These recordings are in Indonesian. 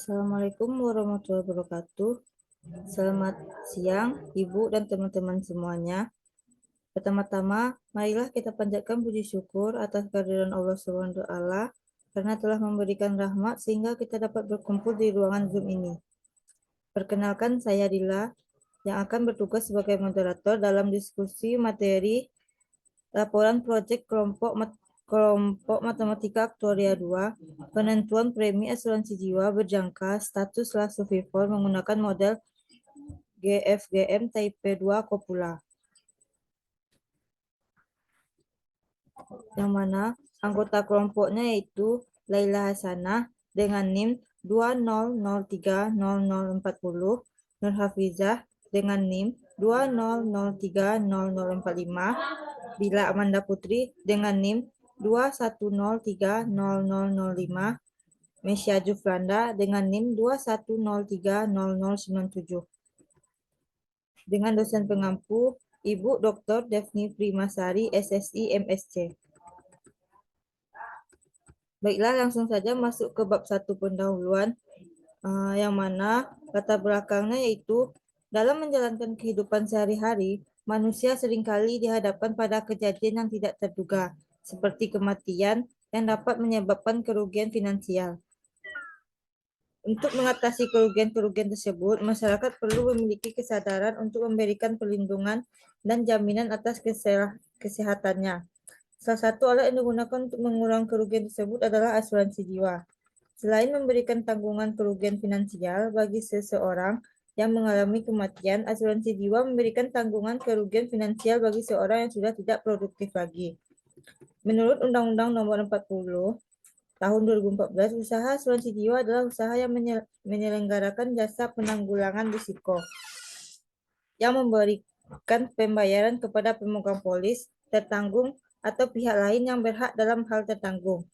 Assalamualaikum warahmatullahi wabarakatuh. Selamat siang, Ibu dan teman-teman semuanya. Pertama-tama, marilah kita panjatkan puji syukur atas kehadiran Allah SWT karena telah memberikan rahmat sehingga kita dapat berkumpul di ruangan Zoom ini. Perkenalkan, saya Dila yang akan bertugas sebagai moderator dalam diskusi materi laporan proyek kelompok Matematika Aktuaria 2, penentuan premi asuransi jiwa berjangka status Last Survivor menggunakan model GFGM Type 2 Kopula. Yang mana anggota kelompoknya yaitu Laila Hasanah dengan NIM 20030040, Nur Hafizah dengan NIM 20030045, Bila Amanda Putri dengan NIM 21030005, Mesya Jufranda dengan NIM 21030097. Dengan dosen pengampu Ibu Dr. Devni Primasari, SSI MSc. Baiklah, langsung saja masuk ke bab 1 pendahuluan, yang mana latar belakangnya yaitu dalam menjalankan kehidupan sehari-hari, manusia seringkali dihadapkan pada kejadian yang tidak terduga, seperti kematian yang dapat menyebabkan kerugian finansial. Untuk mengatasi kerugian-kerugian tersebut, masyarakat perlu memiliki kesadaran untuk memberikan perlindungan dan jaminan atas kesehatannya. Salah satu alat yang digunakan untuk mengurangi kerugian tersebut adalah asuransi jiwa. Selain memberikan tanggungan kerugian finansial bagi seseorang yang mengalami kematian, asuransi jiwa memberikan tanggungan kerugian finansial bagi seorang yang sudah tidak produktif lagi. Menurut Undang-Undang Nomor 40 Tahun 2014, usaha asuransi jiwa adalah usaha yang menyelenggarakan jasa penanggulangan risiko yang memberikan pembayaran kepada pemegang polis, tertanggung, atau pihak lain yang berhak dalam hal tertanggung.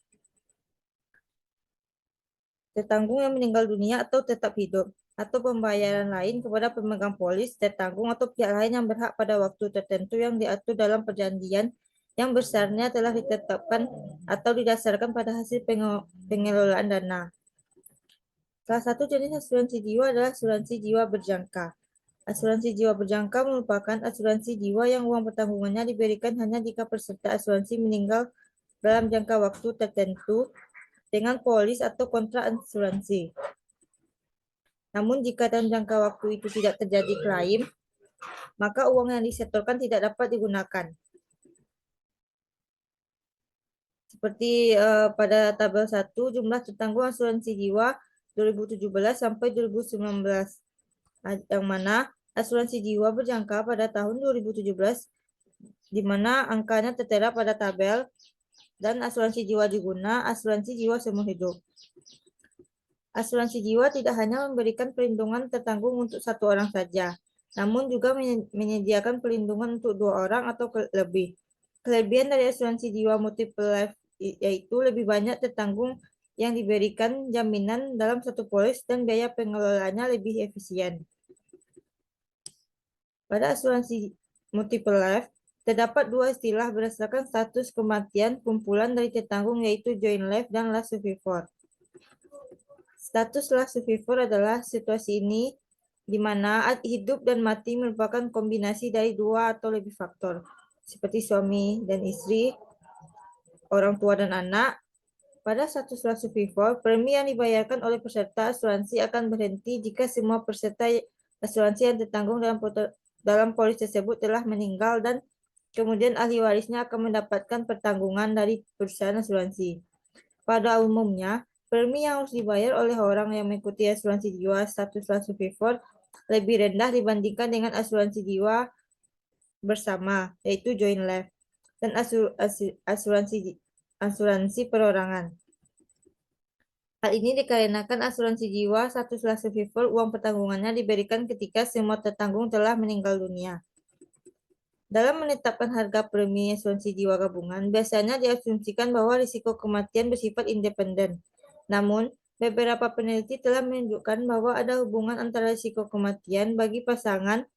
Tertanggung yang meninggal dunia atau tetap hidup, atau pembayaran lain kepada pemegang polis, tertanggung, atau pihak lain yang berhak pada waktu tertentu yang diatur dalam perjanjian yang besarnya telah ditetapkan atau didasarkan pada hasil pengelolaan dana. Salah satu jenis asuransi jiwa adalah asuransi jiwa berjangka. Asuransi jiwa berjangka merupakan asuransi jiwa yang uang pertanggungannya diberikan hanya jika peserta asuransi meninggal dalam jangka waktu tertentu dengan polis atau kontrak asuransi. Namun jika dalam jangka waktu itu tidak terjadi klaim, maka uang yang disetorkan tidak dapat digunakan. Seperti pada tabel 1, jumlah tertanggung asuransi jiwa 2017 sampai 2019, yang mana asuransi jiwa berjangka pada tahun 2017, di mana angkanya tertera pada tabel, dan asuransi jiwa diguna, asuransi jiwa seumur hidup. Asuransi jiwa tidak hanya memberikan perlindungan tertanggung untuk satu orang saja, namun juga menyediakan perlindungan untuk 2 orang atau lebih. Kelebihan dari asuransi jiwa multiple life yaitu lebih banyak tertanggung yang diberikan jaminan dalam satu polis dan biaya pengelolaannya lebih efisien. Pada asuransi multiple life, terdapat 2 istilah berdasarkan status kematian kumpulan dari tertanggung yaitu joint life dan last survivor. Status last survivor adalah situasi ini di mana hidup dan mati merupakan kombinasi dari 2 atau lebih faktor, seperti suami dan istri, orang tua dan anak. Pada status last survivor, premi yang dibayarkan oleh peserta asuransi akan berhenti jika semua peserta asuransi yang tertanggung dalam polis tersebut telah meninggal dan kemudian ahli warisnya akan mendapatkan pertanggungan dari perusahaan asuransi. Pada umumnya, premi yang harus dibayar oleh orang yang mengikuti asuransi jiwa status last survivor lebih rendah dibandingkan dengan asuransi jiwa bersama, yaitu joint life, dan asuransi perorangan. Hal ini dikarenakan asuransi jiwa status last survivor uang pertanggungannya diberikan ketika semua tertanggung telah meninggal dunia. Dalam menetapkan harga premi asuransi jiwa gabungan, biasanya diasumsikan bahwa risiko kematian bersifat independen. Namun, beberapa peneliti telah menunjukkan bahwa ada hubungan antara risiko kematian bagi pasangan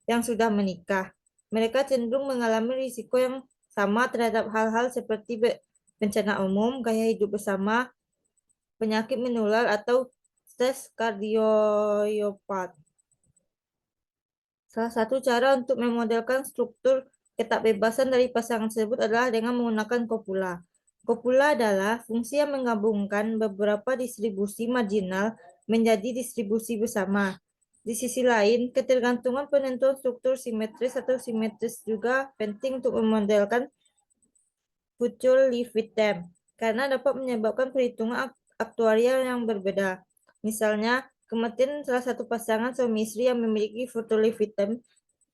yang sudah menikah. Mereka cenderung mengalami risiko yang sama terhadap hal-hal seperti bencana umum, gaya hidup bersama, penyakit menular, atau tes kardioyopat. Salah satu cara untuk memodelkan struktur ketakbebasan dari pasangan tersebut adalah dengan menggunakan kopula. Kopula adalah fungsi yang menggabungkan beberapa distribusi marginal menjadi distribusi bersama. Di sisi lain, ketergantungan penentuan struktur simetris atau simetris juga penting untuk memodelkan Future Leavitt-Dem karena dapat menyebabkan perhitungan aktuarial yang berbeda. Misalnya, kematian salah satu pasangan suami istri yang memiliki Future Leavitt-Dem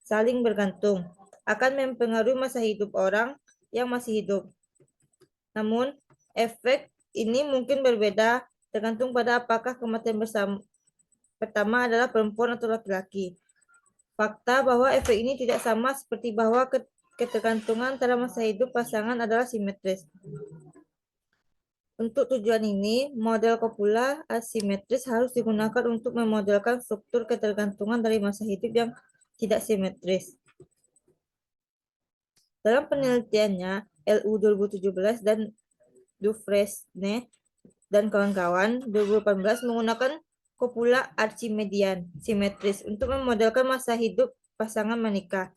saling bergantung akan mempengaruhi masa hidup orang yang masih hidup. Namun, efek ini mungkin berbeda tergantung pada apakah kematian pertama adalah perempuan atau laki-laki. Fakta bahwa efek ini tidak sama seperti bahwa ketergantungan antara masa hidup pasangan adalah simetris. Untuk tujuan ini, model kopula asimetris harus digunakan untuk memodelkan struktur ketergantungan dari masa hidup yang tidak simetris. Dalam penelitiannya, LU 2017 dan Dufresne dan kawan-kawan 2018 menggunakan kopula archimedian simetris untuk memodelkan masa hidup pasangan menikah.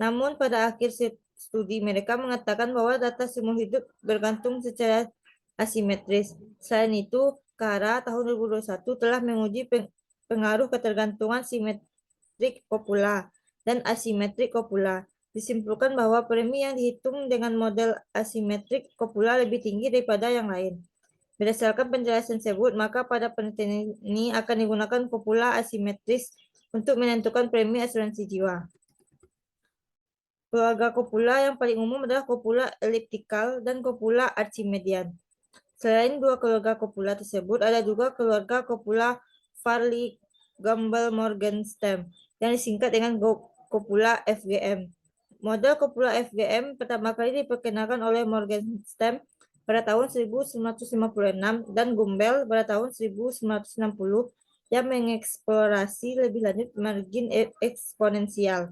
Namun pada akhir studi mereka mengatakan bahwa data seumur hidup bergantung secara asimetris. Selain itu, Kara tahun 2021 telah menguji pengaruh ketergantungan simetrik kopula dan asimetrik kopula. Disimpulkan bahwa premi yang dihitung dengan model asimetrik kopula lebih tinggi daripada yang lain. Berdasarkan penjelasan tersebut, maka pada penelitian ini akan digunakan kopula asimetris untuk menentukan premi asuransi jiwa. Keluarga kopula yang paling umum adalah kopula eliptikal dan kopula archimedian. Selain dua keluarga kopula tersebut, ada juga keluarga kopula Farley-Gumbel-Morgenstem yang disingkat dengan kopula FGM. Model kopula FGM pertama kali diperkenalkan oleh Morgenstem pada tahun 1956 dan Gumbel pada tahun 1960 yang mengeksplorasi lebih lanjut margin eksponensial.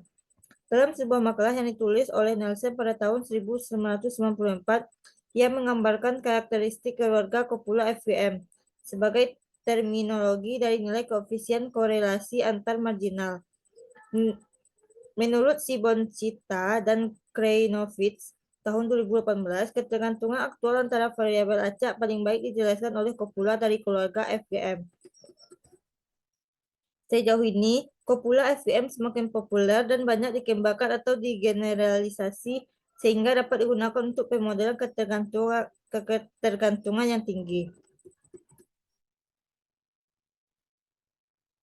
Dalam sebuah makalah yang ditulis oleh Nelson pada tahun 1994, ia menggambarkan karakteristik keluarga kopula FGM sebagai terminologi dari nilai koefisien korelasi antar marginal. Menurut Siboncita dan Krainovich tahun 2018, ketergantungan aktual antara variabel acak paling baik dijelaskan oleh kopula dari keluarga FGM. Sejauh ini, kopula FGM semakin populer dan banyak dikembangkan atau digeneralisasi sehingga dapat digunakan untuk pemodelan ketergantungan yang tinggi.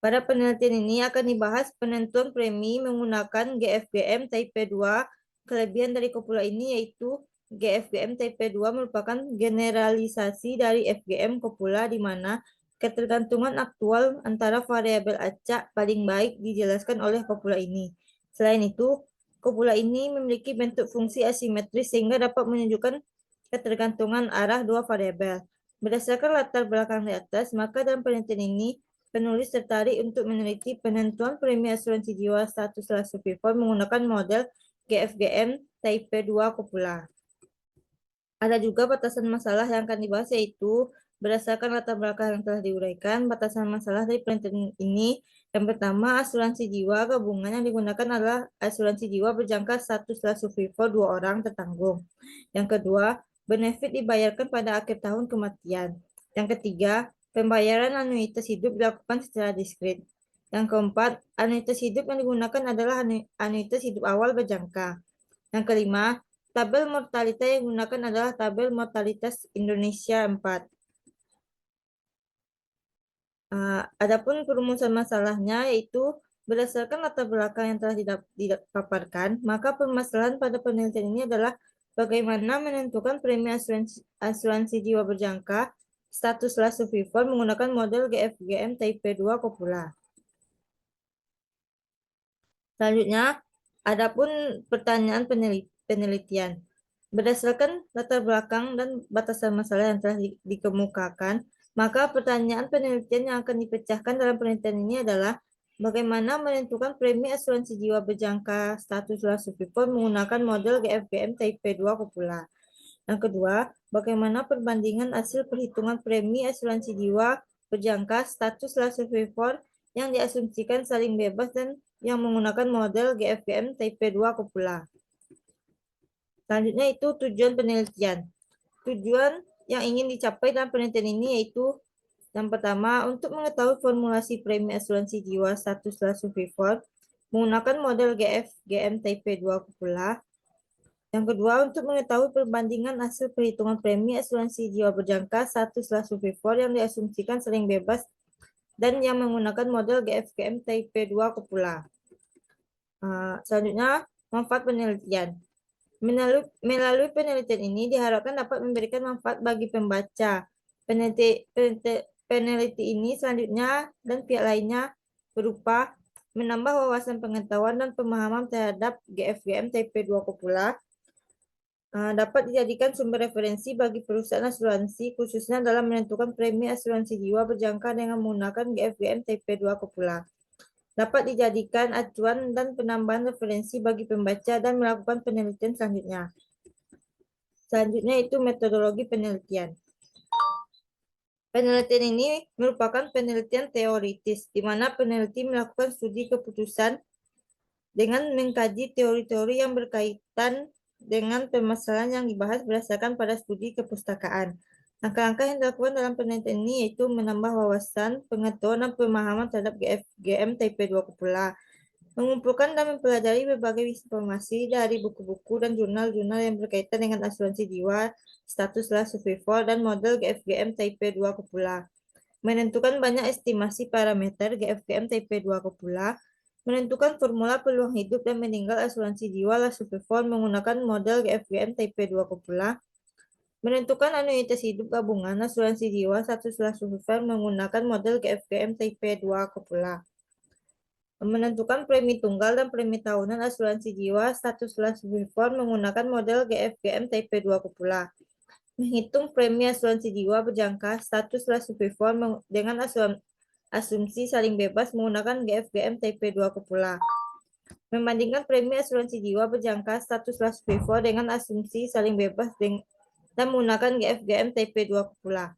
Pada penelitian ini akan dibahas penentuan premi menggunakan GFGM Type 2. Kelebihan dari kopula ini yaitu GFGM Type 2 merupakan generalisasi dari FGM kopula di mana ketergantungan aktual antara variabel acak paling baik dijelaskan oleh kopula ini. Selain itu, kopula ini memiliki bentuk fungsi asimetris sehingga dapat menunjukkan ketergantungan arah dua variabel. Berdasarkan latar belakang di atas, maka dalam penelitian ini penulis tertarik untuk meneliti penentuan premi asuransi jiwa status Lasopivol menggunakan model GFGM Type 2 kopula. Ada juga batasan masalah yang akan dibahas yaitu berdasarkan latar belakang yang telah diuraikan, batasan masalah dari penelitian ini yang pertama, asuransi jiwa gabungan yang digunakan adalah asuransi jiwa berjangka status Lasopivol 2 orang tertanggung. Yang kedua, benefit dibayarkan pada akhir tahun kematian. Yang ketiga, pembayaran anuitas hidup dilakukan secara diskret. Yang keempat, anuitas hidup yang digunakan adalah anuitas hidup awal berjangka. Yang kelima, tabel mortalitas yang digunakan adalah tabel mortalitas Indonesia 4. Adapun perumusan masalahnya yaitu berdasarkan latar belakang yang telah dipaparkan, maka permasalahan pada penelitian ini adalah bagaimana menentukan premi asuransi jiwa berjangka status Lasopivol menggunakan model GFGM Type 2 kopula. Selanjutnya, adapun pertanyaan penelitian. Berdasarkan latar belakang dan batasan masalah yang telah dikemukakan, maka pertanyaan penelitian yang akan dipecahkan dalam penelitian ini adalah bagaimana menentukan premi asuransi jiwa berjangka status Lasopivol menggunakan model GFGM Type 2 kopula. Yang kedua, bagaimana perbandingan hasil perhitungan premi asuransi jiwa berjangka status Lasovivor yang diasumsikan saling bebas dan yang menggunakan model GFGM tipe 2 kopula. Selanjutnya itu tujuan penelitian. Tujuan yang ingin dicapai dalam penelitian ini yaitu yang pertama, untuk mengetahui formulasi premi asuransi jiwa status Lasovivor menggunakan model GFGM tipe 2 kopula. Yang kedua, untuk mengetahui perbandingan hasil perhitungan premi asuransi jiwa berjangka status Lasovivor yang diasumsikan saling bebas dan yang menggunakan model GFGM tipe 2 kopula. Selanjutnya, manfaat penelitian. Melalui penelitian ini diharapkan dapat memberikan manfaat bagi pembaca. Peneliti ini selanjutnya dan pihak lainnya berupa menambah wawasan pengetahuan dan pemahaman terhadap GFGM tipe 2 kopula, dapat dijadikan sumber referensi bagi perusahaan asuransi khususnya dalam menentukan premi asuransi jiwa berjangka dengan menggunakan GFGM tipe 2 kopula. Dapat dijadikan acuan dan penambahan referensi bagi pembaca dan melakukan penelitian selanjutnya. Selanjutnya itu metodologi penelitian. Penelitian ini merupakan penelitian teoritis, di mana peneliti melakukan studi keputusan dengan mengkaji teori-teori yang berkaitan dengan permasalahan yang dibahas berdasarkan pada studi kepustakaan. Langkah-langkah yang dilakukan dalam penelitian ini yaitu menambah wawasan, pengetahuan, dan pemahaman terhadap GFGM tipe 2 kopula, mengumpulkan dan mempelajari berbagai informasi dari buku-buku dan jurnal-jurnal yang berkaitan dengan asuransi jiwa, status Lasovivor, dan model GFGM tipe 2 kopula, menentukan banyak estimasi parameter GFGM tipe 2 kopula, menentukan formula peluang hidup dan meninggal asuransi jiwa Lasovivor menggunakan model GFGM tipe 2 kopula, menentukan anuitas hidup gabungan asuransi jiwa status Lasovivor menggunakan model GFGM tipe 2 kopula, menentukan premi tunggal dan premi tahunan asuransi jiwa status Lasovivor menggunakan model GFGM tipe 2 kopula, menghitung premi asuransi jiwa berjangka status Lasovivor dengan asumsi saling bebas menggunakan GFGM tipe 2 kopula, membandingkan premi asuransi jiwa berjangka status Lasovivor dengan asumsi saling bebas dan menggunakan GFGM tipe 2 kopula.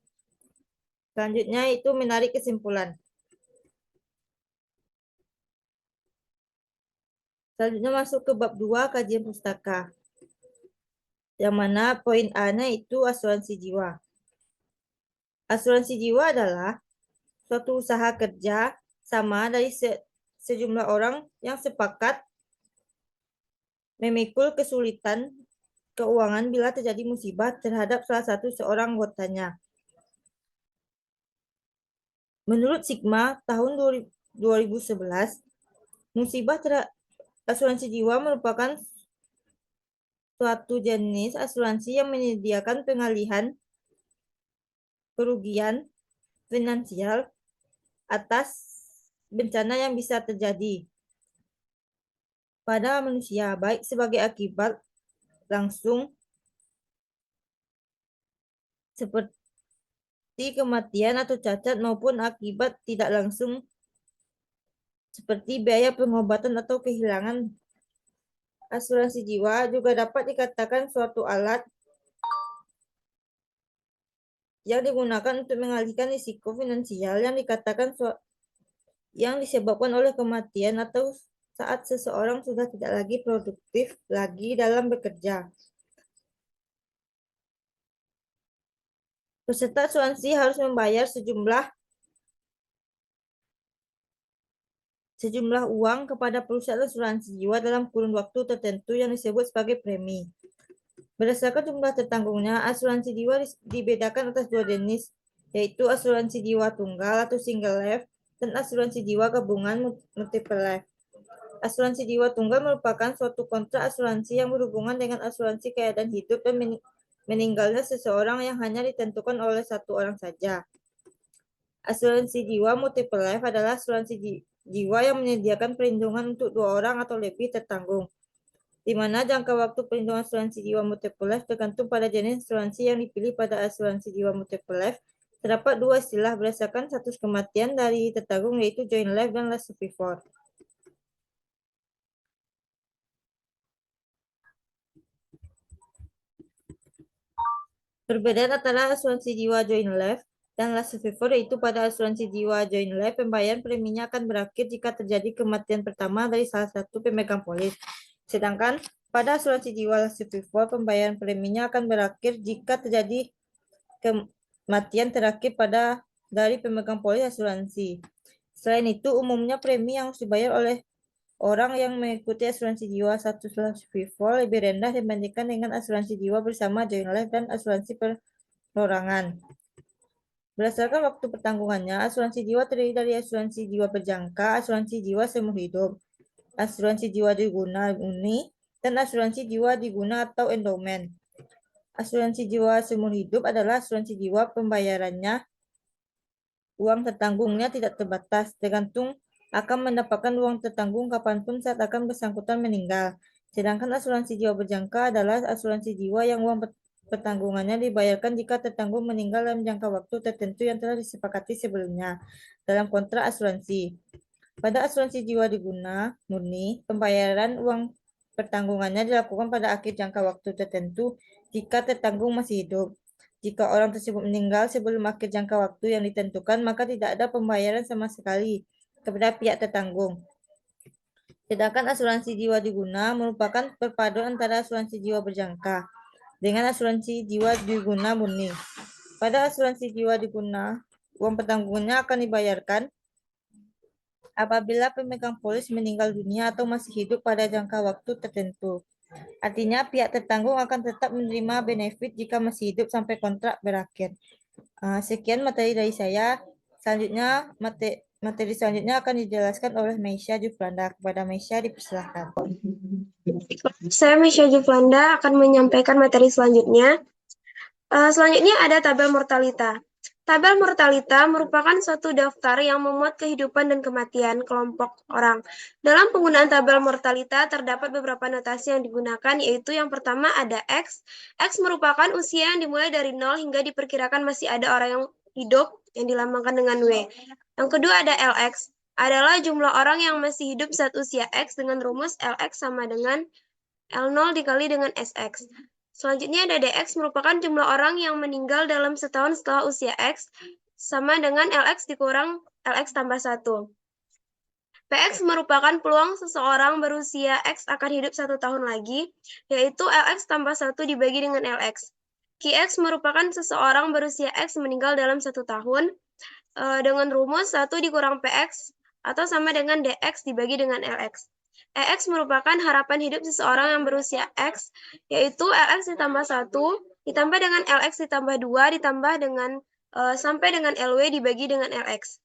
Selanjutnya itu menarik kesimpulan. Selanjutnya masuk ke bab 2 kajian pustaka. Yang mana poin A-nya itu asuransi jiwa. Asuransi jiwa adalah suatu usaha kerja sama dari sejumlah orang yang sepakat memikul kesulitan keuangan bila terjadi musibah terhadap salah satu seorang anggotanya. Menurut Sigma tahun 2011, musibah asuransi jiwa merupakan suatu jenis asuransi yang menyediakan pengalihan kerugian finansial atas bencana yang bisa terjadi pada manusia, baik sebagai akibat langsung seperti kematian atau cacat maupun akibat tidak langsung seperti biaya pengobatan atau kehilangan. Asuransi jiwa juga dapat dikatakan suatu alat yang digunakan untuk mengalihkan risiko finansial yang disebabkan oleh kematian atau saat seseorang sudah tidak lagi produktif lagi dalam bekerja. Peserta asuransi harus membayar sejumlah uang kepada perusahaan asuransi jiwa dalam kurun waktu tertentu yang disebut sebagai premi. Berdasarkan jumlah tertanggungnya, asuransi jiwa dibedakan atas dua jenis, yaitu asuransi jiwa tunggal atau single life dan asuransi jiwa gabungan multiple life. Asuransi jiwa tunggal merupakan suatu kontrak asuransi yang berhubungan dengan asuransi keadaan hidup dan meninggalnya seseorang yang hanya ditentukan oleh satu orang saja. Asuransi jiwa multiple life adalah asuransi jiwa yang menyediakan perlindungan untuk dua orang atau lebih tertanggung, di mana jangka waktu perlindungan asuransi jiwa multiple life tergantung pada jenis asuransi yang dipilih. Pada asuransi jiwa multiple life, terdapat dua istilah berdasarkan status kematian dari tertanggung, yaitu joint life dan Lasovivor. Perbedaan antara asuransi jiwa joint life dan last survivor, yaitu pada asuransi jiwa joint life, pembayaran preminya akan berakhir jika terjadi kematian pertama dari salah satu pemegang polis. Sedangkan pada asuransi jiwa last survivor, pembayaran preminya akan berakhir jika terjadi kematian terakhir dari pemegang polis asuransi. Selain itu, umumnya premi yang harus dibayar oleh orang yang mengikuti asuransi jiwa satu survivor lebih rendah dibandingkan dengan asuransi jiwa bersama joint life dan asuransi perorangan. Berdasarkan waktu pertanggungannya, asuransi jiwa terdiri dari asuransi jiwa berjangka, asuransi jiwa seumur hidup, asuransi jiwa diguna murni, dan asuransi jiwa diguna atau endowment. Asuransi jiwa seumur hidup adalah asuransi jiwa pembayarannya uang tertanggungnya tidak terbatas, tergantung akan mendapatkan uang tertanggung kapanpun saat akan bersangkutan meninggal. Sedangkan asuransi jiwa berjangka adalah asuransi jiwa yang uang pertanggungannya dibayarkan jika tertanggung meninggal dalam jangka waktu tertentu yang telah disepakati sebelumnya dalam kontrak asuransi. Pada asuransi jiwa diguna murni, pembayaran uang pertanggungannya dilakukan pada akhir jangka waktu tertentu jika tertanggung masih hidup. Jika orang tersebut meninggal sebelum akhir jangka waktu yang ditentukan, maka tidak ada pembayaran sama sekali kepada pihak tertanggung. Sedangkan asuransi jiwa diguna merupakan perpaduan antara asuransi jiwa berjangka dengan asuransi jiwa diguna murni. Pada asuransi jiwa diguna, uang pertanggungannya akan dibayarkan apabila pemegang polis meninggal dunia atau masih hidup pada jangka waktu tertentu. Artinya pihak tertanggung akan tetap menerima benefit jika masih hidup sampai kontrak berakhir. Sekian materi dari saya. Selanjutnya, materi selanjutnya akan dijelaskan oleh Meisha Jufranda. Kepada Meisha dipersilahkan. Saya Meisha Jufranda akan menyampaikan materi selanjutnya. Selanjutnya ada tabel mortalita. Tabel mortalita merupakan suatu daftar yang memuat kehidupan dan kematian kelompok orang. Dalam penggunaan tabel mortalita terdapat beberapa notasi yang digunakan, yaitu yang pertama ada X. X merupakan usia yang dimulai dari 0 hingga diperkirakan masih ada orang yang hidup yang dilambangkan dengan W. Yang kedua ada LX, adalah jumlah orang yang masih hidup saat usia X dengan rumus LX sama dengan L0 dikali dengan SX. Selanjutnya ada DX, merupakan jumlah orang yang meninggal dalam setahun setelah usia X, sama dengan LX dikurang LX tambah 1. PX merupakan peluang seseorang berusia X akan hidup 1 tahun lagi, yaitu LX tambah 1 dibagi dengan LX. QX merupakan seseorang berusia X meninggal dalam 1 tahun, dengan rumus 1 dikurang PX, atau sama dengan DX dibagi dengan LX. EX merupakan harapan hidup seseorang yang berusia X, yaitu LX ditambah 1, ditambah dengan LX ditambah 2, ditambah dengan sampai dengan LW dibagi dengan LX.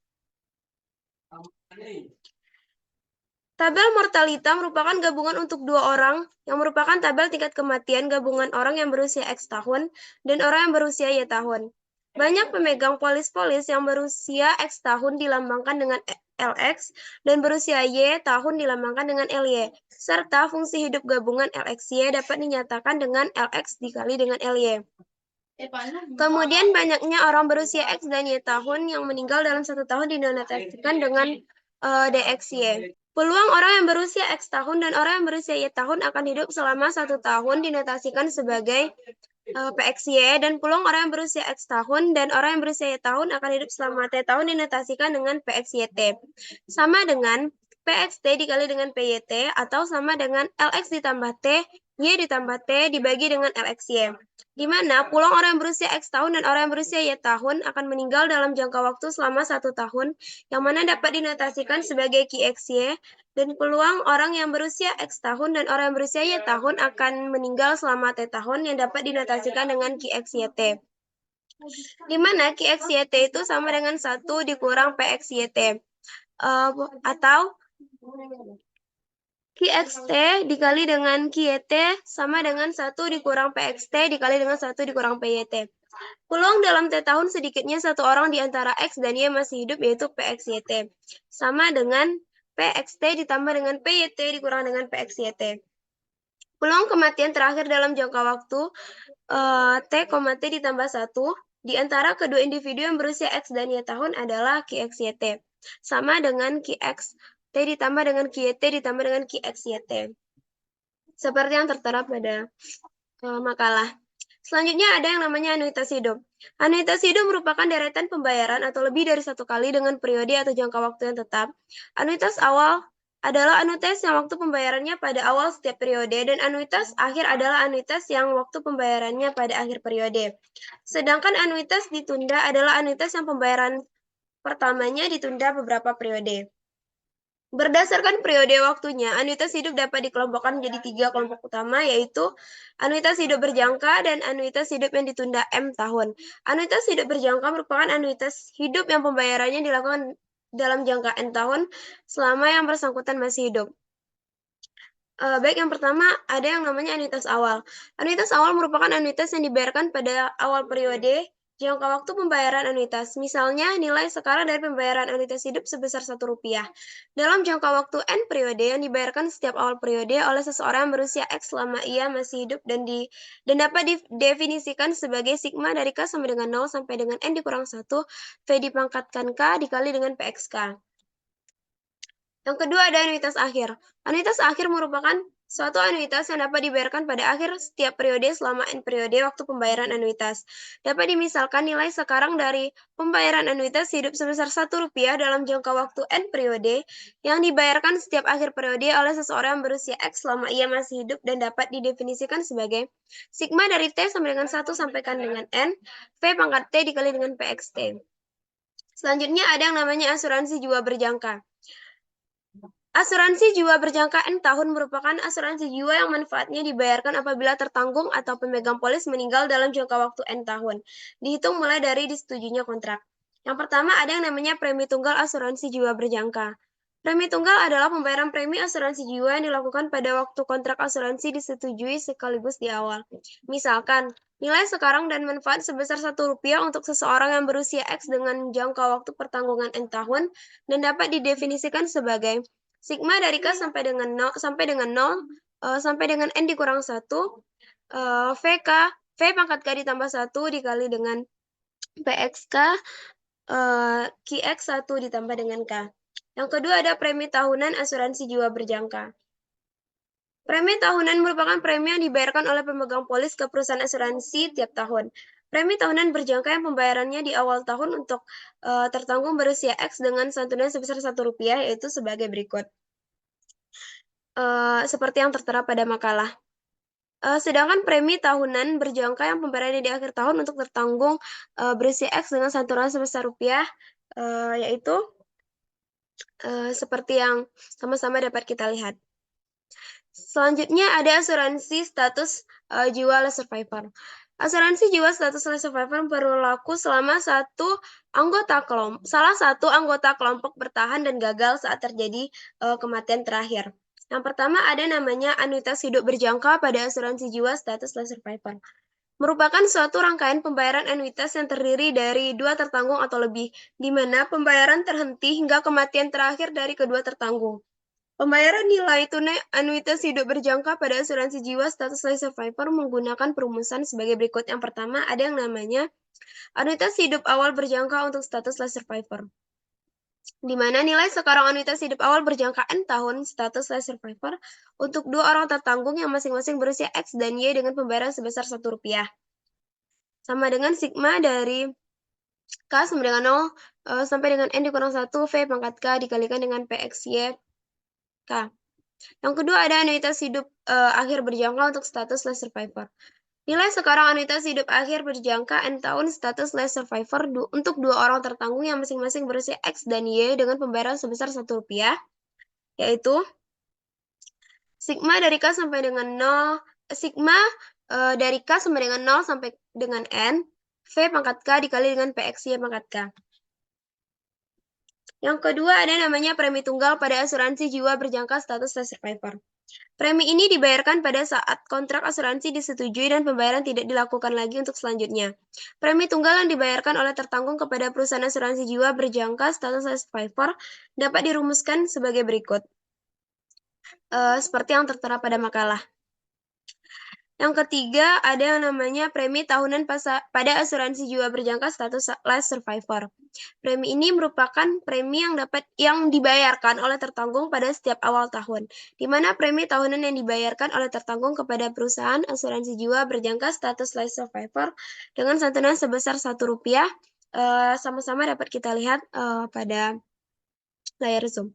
Tabel mortalita merupakan gabungan untuk dua orang, yang merupakan tabel tingkat kematian gabungan orang yang berusia X tahun dan orang yang berusia Y tahun. Banyak pemegang polis-polis yang berusia X tahun dilambangkan dengan LX dan berusia Y tahun dilambangkan dengan LY, serta fungsi hidup gabungan LXY dapat dinyatakan dengan LX dikali dengan LY. Kemudian banyaknya orang berusia X dan Y tahun yang meninggal dalam 1 tahun dinotasikan dengan DXY. Peluang orang yang berusia X tahun dan orang yang berusia Y tahun akan hidup selama 1 tahun dinotasikan sebagai PXY, dan peluang orang yang berusia X tahun dan orang yang berusia Y tahun akan hidup selama T tahun dinotasikan dengan PXYT. Sama dengan PXT dikali dengan PYT, atau sama dengan LX ditambah T, Y ditambah T dibagi dengan LXY. Di mana peluang orang yang berusia X tahun dan orang yang berusia Y tahun akan meninggal dalam jangka waktu selama 1 tahun, yang mana dapat dinotasikan sebagai QXY, dan peluang orang yang berusia X tahun dan orang yang berusia Y tahun akan meninggal selama T tahun, yang dapat dinotasikan dengan QXYT. Di mana QXYT itu sama dengan 1 dikurang PXYT. Atau QXT dikali dengan QYT sama dengan 1 dikurang PXT dikali dengan 1 dikurang PYT. Peluang dalam T tahun sedikitnya 1 orang di antara X dan Y masih hidup, yaitu PXYT. Sama dengan PXT ditambah dengan PYT dikurang dengan PXYT. Peluang kematian terakhir dalam jangka waktu T, T ditambah 1 di antara kedua individu yang berusia X dan Y tahun adalah QXYT. Sama dengan QX T ditambah dengan QYT ditambah dengan QXYT. Seperti yang tertera pada makalah. Selanjutnya ada yang namanya anuitas hidup. Anuitas hidup merupakan deretan pembayaran atau lebih dari satu kali dengan periode atau jangka waktu yang tetap. Anuitas awal adalah anuitas yang waktu pembayarannya pada awal setiap periode, dan anuitas akhir adalah anuitas yang waktu pembayarannya pada akhir periode. Sedangkan anuitas ditunda adalah anuitas yang pembayaran pertamanya ditunda beberapa periode. Berdasarkan periode waktunya, anuitas hidup dapat dikelompokkan menjadi 3 kelompok utama, yaitu anuitas hidup berjangka dan anuitas hidup yang ditunda M tahun. Anuitas hidup berjangka merupakan anuitas hidup yang pembayarannya dilakukan dalam jangka N tahun selama yang bersangkutan masih hidup. Baik, yang pertama ada yang namanya anuitas awal. Anuitas awal merupakan anuitas yang dibayarkan pada awal periode jangka waktu pembayaran anuitas. Misalnya, nilai sekarang dari pembayaran anuitas hidup sebesar Rp1 dalam jangka waktu N periode yang dibayarkan setiap awal periode oleh seseorang yang berusia X selama ia masih hidup dan dapat didefinisikan sebagai sigma dari K sama dengan 0 sampai dengan N dikurang 1 V dipangkatkan K dikali dengan PXK. Yang kedua ada anuitas akhir. Anuitas akhir merupakan suatu anuitas yang dapat dibayarkan pada akhir setiap periode selama N periode waktu pembayaran anuitas. Dapat dimisalkan nilai sekarang dari pembayaran anuitas hidup sebesar Rp1 dalam jangka waktu N periode yang dibayarkan setiap akhir periode oleh seseorang yang berusia X selama ia masih hidup dan dapat didefinisikan sebagai sigma dari T sama dengan 1 sampaikan dengan N, V pangkat T dikali dengan PXT. Selanjutnya ada yang namanya asuransi jiwa berjangka. Asuransi jiwa berjangka N tahun merupakan asuransi jiwa yang manfaatnya dibayarkan apabila tertanggung atau pemegang polis meninggal dalam jangka waktu N tahun, dihitung mulai dari disetujuinya kontrak. Yang pertama ada yang namanya premi tunggal asuransi jiwa berjangka. Premi tunggal adalah pembayaran premi asuransi jiwa yang dilakukan pada waktu kontrak asuransi disetujui sekaligus di awal. Misalkan, nilai sekarang dan manfaat sebesar Rp1 untuk seseorang yang berusia X dengan jangka waktu pertanggungan N tahun dan dapat didefinisikan sebagai sigma dari K sampai dengan 0 sampai dengan N dikurang 1 VK V pangkat K ditambah 1 dikali dengan PXK QX 1 ditambah dengan K. Yang kedua ada premi tahunan asuransi jiwa berjangka. Premi tahunan merupakan premi yang dibayarkan oleh pemegang polis ke perusahaan asuransi tiap tahun. Premi tahunan berjangka yang pembayarannya di awal tahun untuk tertanggung berusia X dengan santunan sebesar Rp1, yaitu sebagai berikut. Seperti yang tertera pada makalah. Sedangkan premi tahunan berjangka yang pembayarannya di akhir tahun untuk tertanggung berusia X dengan santunan sebesar rupiah, yaitu seperti yang sama-sama dapat kita lihat. Selanjutnya ada asuransi status jiwa less survivor. Asuransi jiwa status less survivor berlaku selama salah satu anggota kelompok bertahan dan gagal saat terjadi kematian terakhir. Yang pertama ada namanya anuitas hidup berjangka pada asuransi jiwa status less survivor. Merupakan suatu rangkaian pembayaran anuitas yang terdiri dari 2 tertanggung atau lebih, di mana pembayaran terhenti hingga kematian terakhir dari kedua tertanggung. Pembayaran nilai tunai anuitas hidup berjangka pada asuransi jiwa status life survivor menggunakan perumusan sebagai berikut. Yang pertama ada yang namanya anuitas hidup awal berjangka untuk status life survivor, di mana nilai sekarang anuitas hidup awal berjangka N tahun status life survivor untuk 2 orang tertanggung yang masing-masing berusia X dan Y dengan pembayaran sebesar Rp1, sama dengan sigma dari K sama dengan 0 sampai dengan N dikurang 1 V pangkat K dikalikan dengan PXY K. Yang kedua ada anuitas hidup akhir berjangka untuk status life survivor. Nilai sekarang anuitas hidup akhir berjangka N tahun status life survivor untuk 2 orang tertanggung yang masing-masing berusia X dan Y dengan pembayaran sebesar Rp1, yaitu sigma dari K sampai dengan 0, sigma dari K sama dengan 0 sampai dengan N, V pangkat K dikali dengan PXY pangkat K. Yang kedua ada namanya premi tunggal pada asuransi jiwa berjangka status life survivor. Premi ini dibayarkan pada saat kontrak asuransi disetujui dan pembayaran tidak dilakukan lagi untuk selanjutnya. Premi tunggal yang dibayarkan oleh tertanggung kepada perusahaan asuransi jiwa berjangka status life survivor dapat dirumuskan sebagai berikut. Seperti yang tertera pada makalah. Yang ketiga, ada yang namanya premi tahunan pada asuransi jiwa berjangka status life survivor. Premi ini merupakan premi yang dibayarkan oleh tertanggung pada setiap awal tahun, di mana premi tahunan yang dibayarkan oleh tertanggung kepada perusahaan asuransi jiwa berjangka status life survivor dengan santunan sebesar Rp1, sama-sama dapat kita lihat pada layar Zoom.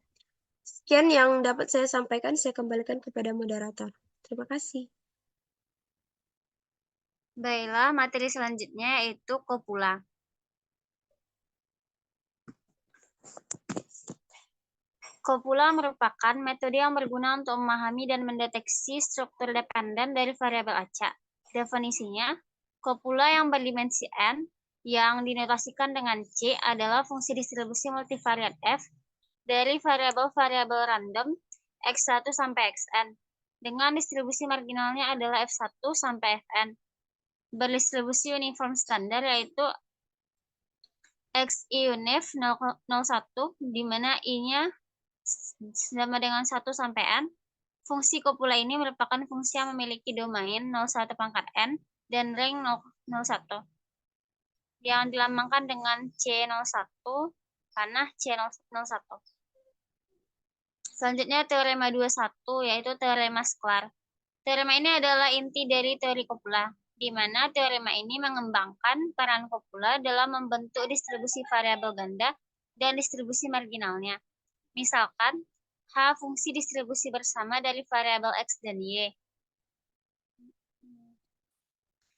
Sekian yang dapat saya sampaikan, saya kembalikan kepada moderator. Terima kasih. Baiklah, materi selanjutnya yaitu kopula. Kopula merupakan metode yang berguna untuk memahami dan mendeteksi struktur dependen dari variabel acak. Definisinya, kopula yang berdimensi n yang dinotasikan dengan C adalah fungsi distribusi multivariat f dari variabel-variabel random x1 sampai xn dengan distribusi marginalnya adalah f1 sampai fn. Berdistribusi uniform standar yaitu XI unif 0,1 di mana I-nya sama dengan 1 sampai N. Fungsi kopula ini merupakan fungsi yang memiliki domain 01 pangkat N dan rank 01 yang dilambangkan dengan C01 panah C01. Selanjutnya teorema 21 yaitu teorema Sklar. Teorema ini adalah inti dari teori kopula, di mana teorema ini mengembangkan peran kopula dalam membentuk distribusi variabel ganda dan distribusi marginalnya. Misalkan, H fungsi distribusi bersama dari variabel X dan Y,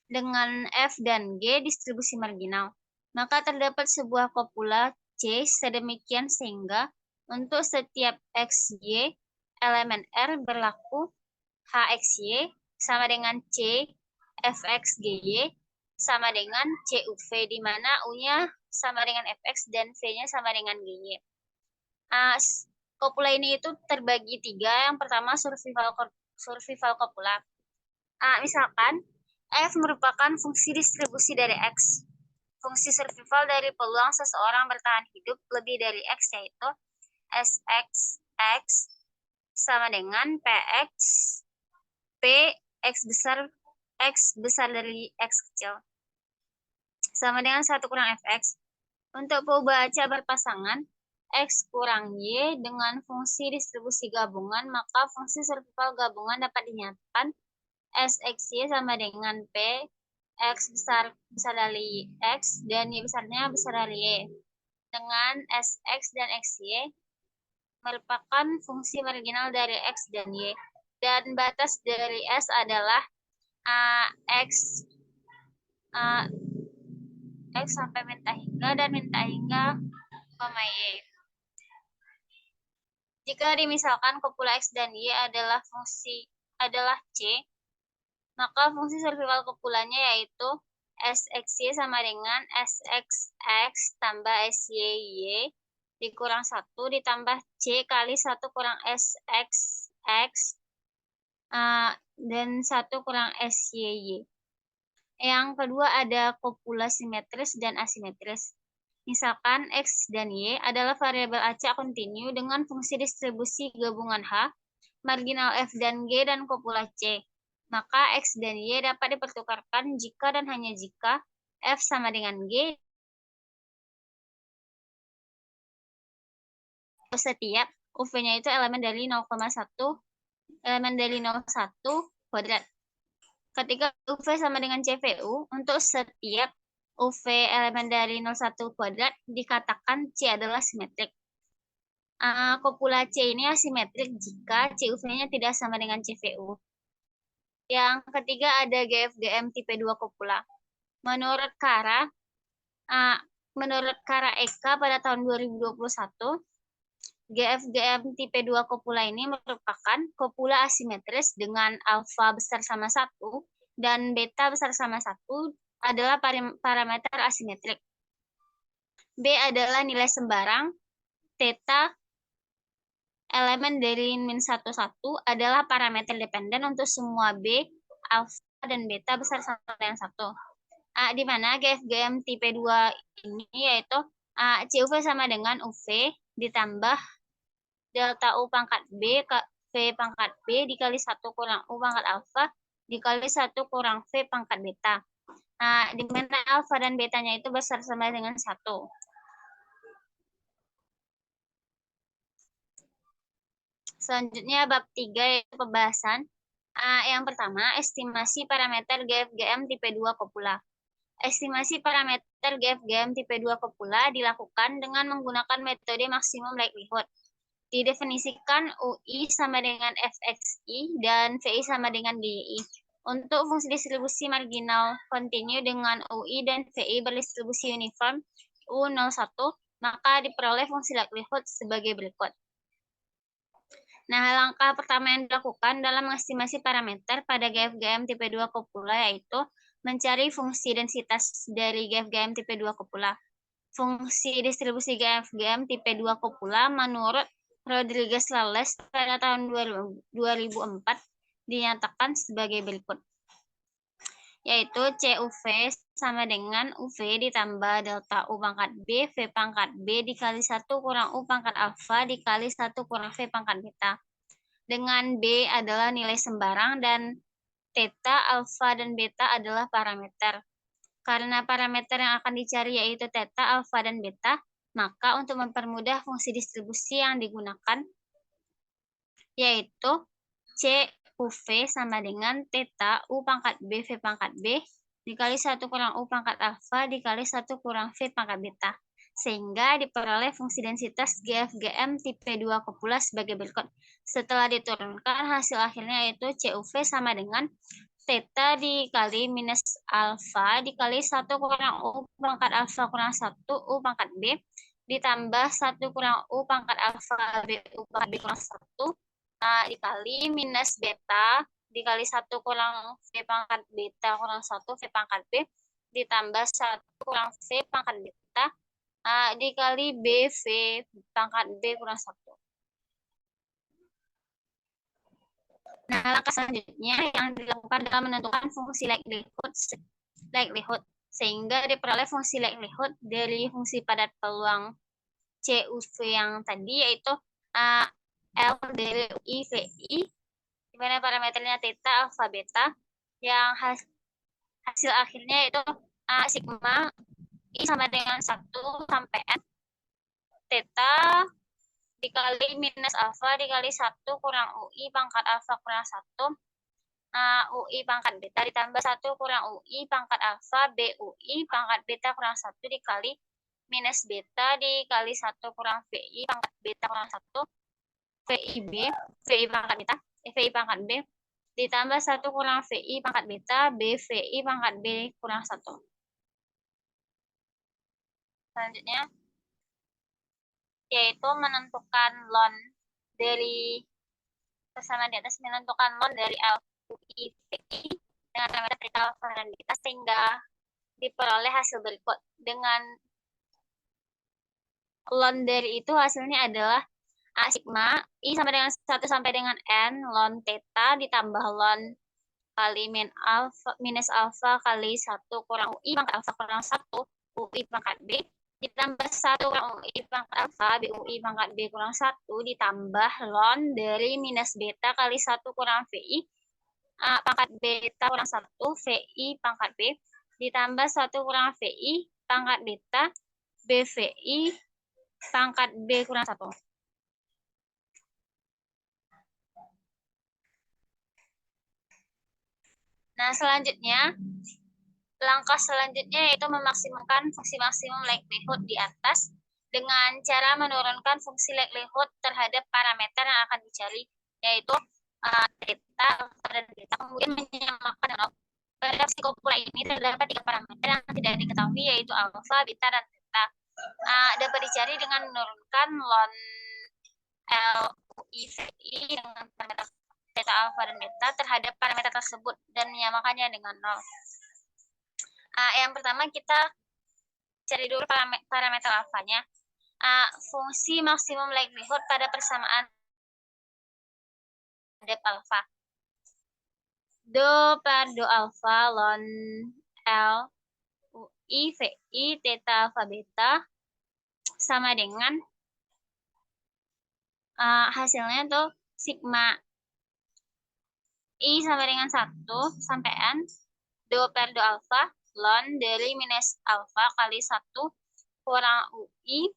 dengan F dan G distribusi marginal. Maka terdapat sebuah kopula C sedemikian sehingga untuk setiap XY, elemen R berlaku HXY sama dengan C FXGY sama dengan CUV, di mana U-nya sama dengan FX dan V-nya sama dengan GY. Kopula ini itu terbagi 3. Yang pertama survival kopula. Misalkan F merupakan fungsi distribusi dari X. Fungsi survival dari peluang seseorang bertahan hidup lebih dari X yaitu SXX sama dengan PX P X besar dari X kecil sama dengan 1 kurang Fx. Untuk perubahan acak berpasangan X kurang Y dengan fungsi distribusi gabungan, maka fungsi survival gabungan dapat dinyatakan SXY sama dengan P X besar dari X dan Y besarnya besar dari Y. Dengan SX dan XY merupakan fungsi marginal dari X dan Y. Dan batas dari S adalah X sampai minta hingga dan minta hingga, Y. Jika dimisalkan kopula X dan Y adalah C, maka fungsi survival kopulanya yaitu SXY sama dengan SXX tambah SYY dikurang 1 ditambah C kali 1 kurang SXX dan 1 kurang SYY. Yang kedua ada kopula simetris dan asimetris. Misalkan X dan Y adalah variabel acak kontinu dengan fungsi distribusi gabungan H, marginal F dan G, dan kopula C. Maka X dan Y dapat dipertukarkan jika dan hanya jika F sama dengan G setiap UV-nya itu elemen dari 0,1 kuadrat. Ketika UV sama dengan CVU, untuk setiap UV elemen dari 01 kuadrat dikatakan C adalah simetrik. Kopula C ini asimetrik jika CUV-nya tidak sama dengan CVU. Yang ketiga ada GFGM tipe 2 kopula. Menurut Kara Eka pada tahun 2021, GFGM tipe 2 kopula ini merupakan kopula asimetris dengan alfa besar sama 1 dan beta besar sama 1 adalah parameter asimetrik. B adalah nilai sembarang, theta elemen dari min 1, 1 adalah parameter dependen untuk semua B, alfa, dan beta besar sama dengan 1. Di mana GFGM tipe 2 ini yaitu CUV sama dengan UV ditambah delta U pangkat B V pangkat B dikali 1 kurang U pangkat alfa dikali 1 kurang V pangkat beta. Nah, di mana alfa dan betanya itu besar sama dengan 1. Selanjutnya bab 3 yaitu pembahasan. Yang pertama, estimasi parameter GFGM tipe 2 kopula. Estimasi parameter GFGM tipe 2 kopula dilakukan dengan menggunakan metode maksimum likelihood. Didefinisikan UI sama dengan FXI dan VI sama dengan GI. Untuk fungsi distribusi marginal kontinu dengan UI dan VI berdistribusi uniform U01, maka diperoleh fungsi likelihood sebagai berikut. Nah, langkah pertama yang dilakukan dalam mengestimasi parameter pada GFGM tipe 2 kopula yaitu mencari fungsi densitas dari GFGM tipe 2 kopula. Fungsi distribusi GFGM tipe 2 kopula menurut Rodriguez-Lales pada tahun 2004 dinyatakan sebagai berikut, yaitu CUV sama dengan UV ditambah delta U pangkat B, V pangkat B dikali 1 kurang U pangkat alfa dikali 1 kurang V pangkat beta. Dengan B adalah nilai sembarang dan theta, alfa, dan beta adalah parameter. Karena parameter yang akan dicari yaitu theta, alfa, dan beta, maka untuk mempermudah fungsi distribusi yang digunakan yaitu CUV sama dengan theta U pangkat B, V pangkat B dikali 1 kurang U pangkat alfa dikali 1 kurang V pangkat beta. Sehingga diperoleh fungsi densitas GFGM tipe 2 kopula sebagai berikut. Setelah diturunkan, hasil akhirnya yaitu CUV sama dengan theta dikali minus alfa dikali 1 kurang U pangkat alfa kurang 1 U pangkat B ditambah 1 kurang U pangkat alfa B U pangkat B kurang 1 dikali minus beta dikali 1 kurang V pangkat beta kurang 1 V pangkat B ditambah 1 kurang V pangkat beta dikali BV pangkat B kurang 1. Nah, langkah selanjutnya yang dilakukan dalam menentukan fungsi likelihood sehingga diperoleh fungsi likelihood dari fungsi padat peluang CUV yang tadi yaitu L dari UI VI di mana parameternya theta, alfa, beta yang hasil akhirnya itu sigma I sama dengan 1 sampai N theta dikali minus alfa dikali 1 kurang UI pangkat alfa kurang 1 UI pangkat beta ditambah 1 kurang UI pangkat alfa BUI pangkat beta kurang 1 dikali minus beta dikali 1 kurang VI pangkat beta kurang 1 VI pangkat beta VI pangkat B ditambah 1 kurang VI pangkat beta BVI pangkat B kurang 1. Selanjutnya yaitu menentukan ln dari persamaan di atas, menentukan ln dari LUI VI dengan parameter theta, alfa, dan beta sehingga diperoleh hasil berikut. Dengan ln dari itu hasilnya adalah sigma I sama dengan 1 sampai dengan N ln theta ditambah ln kali minus alfa kali 1 kurang UI pangkat alfa kurang 1 UI pangkat B ditambah 1 kurang UI pangkat alfa BUI pangkat B kurang 1 ditambah ln dari minus beta kali 1 kurang VI pangkat beta kurang 1 VI pangkat B ditambah 1 kurang VI pangkat beta BVI pangkat B kurang 1. Nah, selanjutnya, langkah selanjutnya yaitu memaksimalkan fungsi maksimum likelihood di atas dengan cara menurunkan fungsi likelihood terhadap parameter yang akan dicari, yaitu theta, alfa, dan beta. Kemudian menyamakan dengan pada kopula ini terdapat 3 parameter yang tidak diketahui, yaitu alfa, beta, dan theta. Dapat dicari dengan menurunkan ln LUI VI dengan parameter theta, alfa, dan beta terhadap parameter tersebut dan menyamakannya dengan 0. Yang pertama kita cari dulu parameter alfanya. Fungsi maksimum likelihood pada persamaan dep alfa. Do per do alfa ln L UI VI theta alfa beta sama dengan hasilnya tuh sigma I sama dengan 1 sampai N, 2 per 2 alfa, ln dari minus alfa kali 1 kurang UI,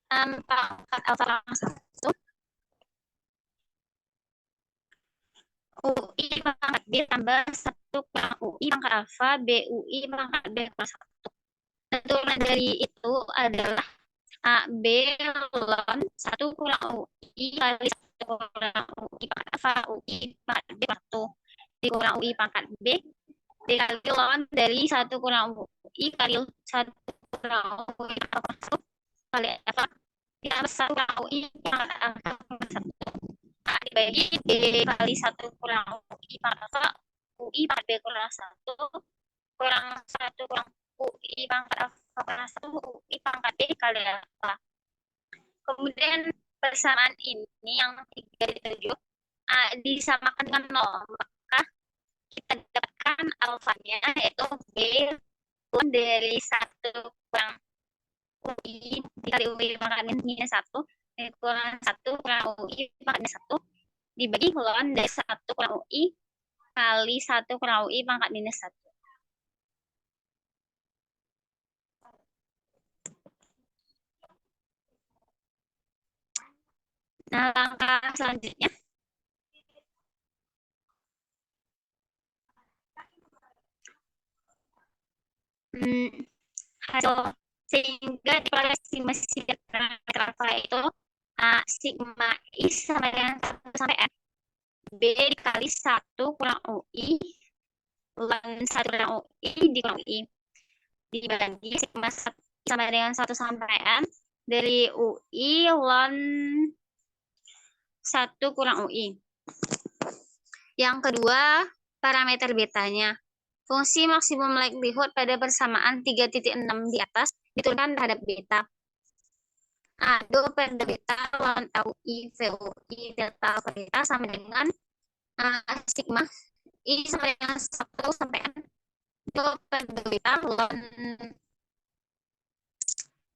pangkat alfa kurang 1, UI pangkat B tambah 1 kurang UI pangkat alfa, BUI pangkat B kurang 1. Dan turunan dari itu adalah B ln 1 kurang UI kali 1 kurang UI pangkat alfa, UI pangkat B kurang 1, dikurang UI pangkat B, dikali ln dari 1 kurang UI kali 1 kurang UI pangkat 1 kali alfa, ditambah 1 kurang UI pangkat alfa kurang 1. Nah, dibagi B kali 1 kurang UI pangkat alfa, UI pangkat B kurang 1, kurang 1 kurang UI pangkat alfa kurang 1, UI pangkat B kali alfa. Kemudian persamaan ini yang 3 ditunjuk disamakan dengan 0. Maka kita dapatkan alfanya yaitu B dari 1 kurang UI dikali UI pangkat minus 1 kurang 1 kurang UI pangkat minus 1 dibagi ln dari 1 kurang UI kali 1 kurang UI pangkat minus 1. Nah, langkah selanjutnya hasil sehingga diperoleh estimasi parameter alfa itu sigma I sama dengan 1 sampai N B dikali 1 kurang UI ln 1 kurang UI dikurang UI dibagi sigma sama dengan 1 sampai N dari UI ln 1 kurang UI. Yang kedua, parameter betanya. Fungsi maksimum likelihood pada persamaan 3.6 di atas diturunkan terhadap beta. 2 per beta ln LI VUI delta alpha beta sama dengan sigma I sama dengan 1 sampai N 2 per beta ln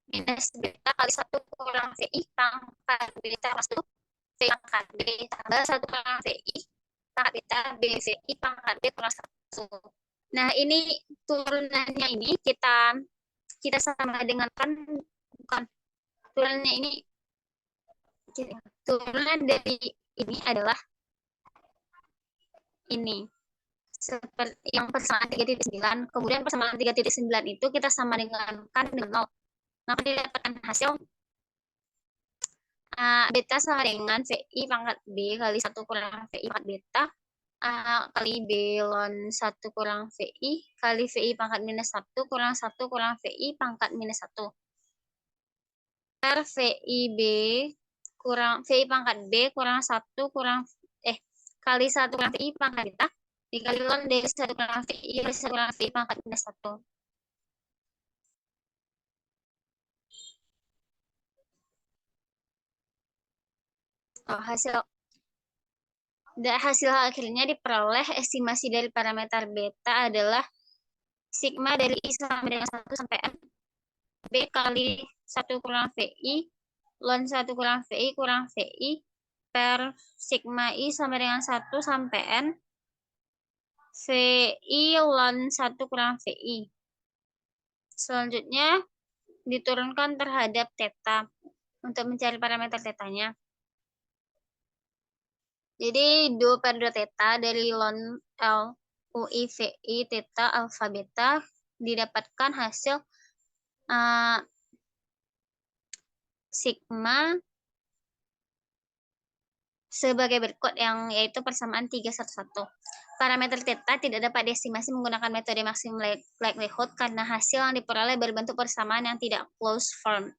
minus beta kali 1 kurang VI pangkat beta plus 1 V pangkat B tambah 1 kurang VI pangkat beta B VI pangkat B kurang 1. Nah, ini turunannya ini kita sama dengan bukan turunannya ini turunan dari ini adalah ini seperti yang persamaan 3.9, kemudian persamaan 3.9 itu kita sama dengan 0. Maka didapatkan hasil beta sama dengan VI pangkat B kali 1 kurang VI pangkat beta kali B ln 1 kurang VI kali VI pangkat minus 1 kurang 1 kurang VI pangkat minus 1 per VI B kurang VI pangkat B kurang 1 kurang kali 1 kurang VI pangkat beta dikali ln dari 1 kurang VI kali 1 kurang VI pangkat minus 1. Hasil akhirnya diperoleh estimasi dari parameter beta adalah sigma dari I sama dengan 1 sampai N B kali 1 kurang VI ln 1 kurang VI kurang VI per sigma I sama dengan 1 sampai N VI ln 1 kurang VI. Selanjutnya diturunkan terhadap theta untuk mencari parameter tetanya. Jadi 2 per 2 theta dari ln L UI VI theta alpha beta didapatkan hasil sigma sebagai berikut yaitu persamaan 311. Parameter theta tidak dapat diestimasi menggunakan metode maksimum likelihood karena hasil yang diperoleh berbentuk persamaan yang tidak closed form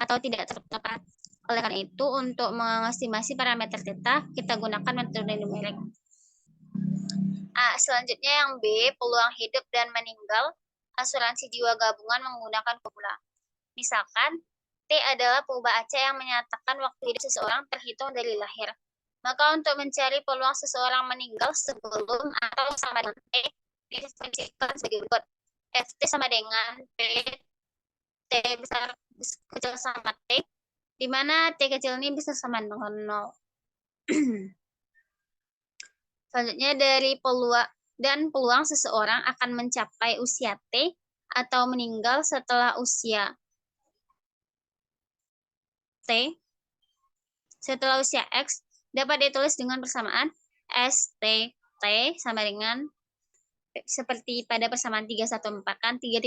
atau tidak tertutup. Oleh karena itu, untuk mengestimasi parameter theta, kita gunakan metode numerik. Selanjutnya yang B, peluang hidup dan meninggal asuransi jiwa gabungan menggunakan formula. Misalkan, T adalah perubahan acak yang menyatakan waktu hidup seseorang terhitung dari lahir. Maka untuk mencari peluang seseorang meninggal sebelum atau sama dengan T, difungsikan sebagai berikut. FT sama dengan P, T besar kecil sama T, di mana T kecil ini bisa sama dengan 0. Selanjutnya dari peluang seseorang akan mencapai usia T atau meninggal setelah usia T setelah usia X dapat ditulis dengan persamaan ST T sama dengan seperti pada persamaan 314 kan 3.14.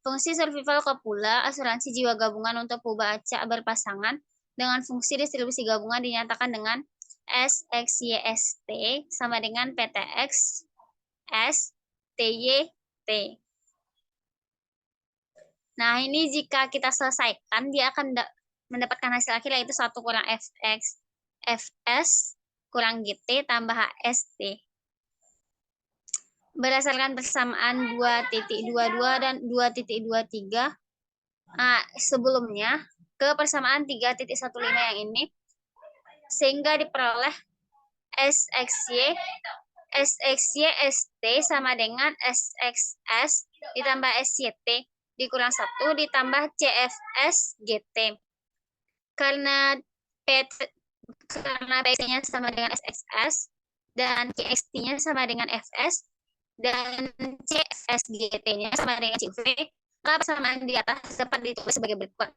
Fungsi survival kopula asuransi jiwa gabungan untuk pubah acak berpasangan dengan fungsi distribusi gabungan dinyatakan dengan SXYST sama dengan PTX S TYT. Nah, ini jika kita selesaikan, dia akan mendapatkan hasil akhir yaitu 1 kurang FS kurang GT tambah HST. Berdasarkan persamaan 2.22 dan 2.23, sebelumnya ke persamaan 3.15 yang ini, sehingga diperoleh SXY ST sama dengan SXS ditambah SYT dikurang 1 ditambah CFS GT. Karena PX-nya sama dengan SXS dan CXT-nya sama dengan FS dan CFS GT-nya sama dengan CUV, maka persamaan di atas dapat ditulis sebagai berikut.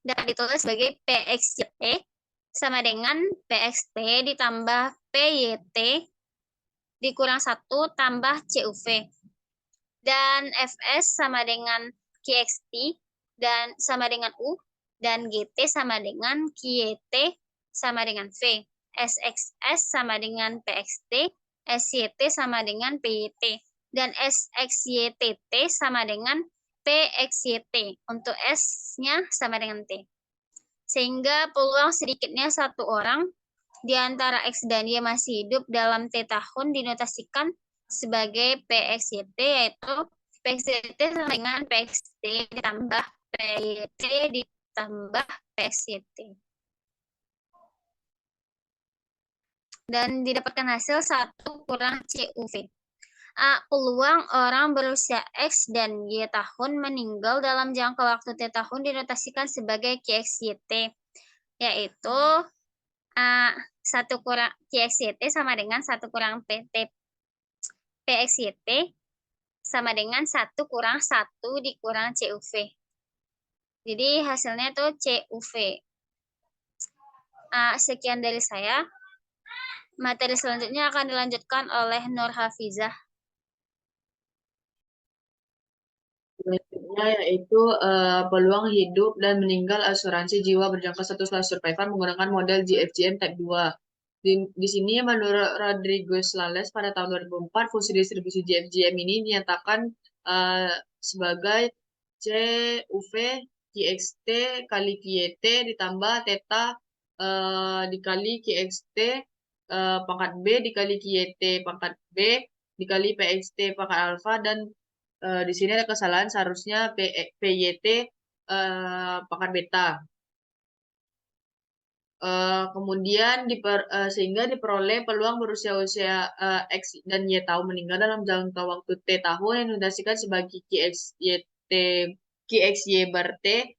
Dapat ditulis sebagai PXYT sama dengan PXT ditambah PYT dikurang 1 tambah CUV. Dan FS sama dengan QXT dan sama dengan U, dan GT sama dengan QYT sama dengan V. SXS sama dengan PXT, SYT sama dengan PYT, dan SXYTT sama dengan PXYT. Untuk S-nya sama dengan T. Sehingga peluang sedikitnya satu orang di antara X dan Y masih hidup dalam T tahun dinotasikan sebagai PXYT, yaitu PXYT sama dengan PXT ditambah PYT ditambah PXYT. Dan didapatkan hasil 1 kurang CUV. Peluang orang berusia X dan Y tahun meninggal dalam jangka waktu T tahun dinotasikan sebagai QXYT, yaitu 1 kurang QXYT sama dengan 1 kurang PXYT sama dengan 1 kurang 1 dikurang CUV. Jadi hasilnya itu CUV. Sekian dari saya. Materi selanjutnya akan dilanjutkan oleh Nur Hafizah. Selanjutnya yaitu peluang hidup dan meninggal asuransi jiwa berjangka status survivor menggunakan model GFGM Type 2. Di sini menurut Rodriguez Lales pada tahun 2004 fungsi distribusi GFGM ini dinyatakan sebagai CUV QXT kali QYT ditambah theta dikali QXT pangkat B dikali QYT pangkat B dikali PXT pangkat alfa, dan di sini ada kesalahan, seharusnya PYT pangkat beta. Kemudian sehingga diperoleh peluang berusia X dan Y tahun meninggal dalam jangka waktu T tahun yang dinotasikan sebagai QXY bar T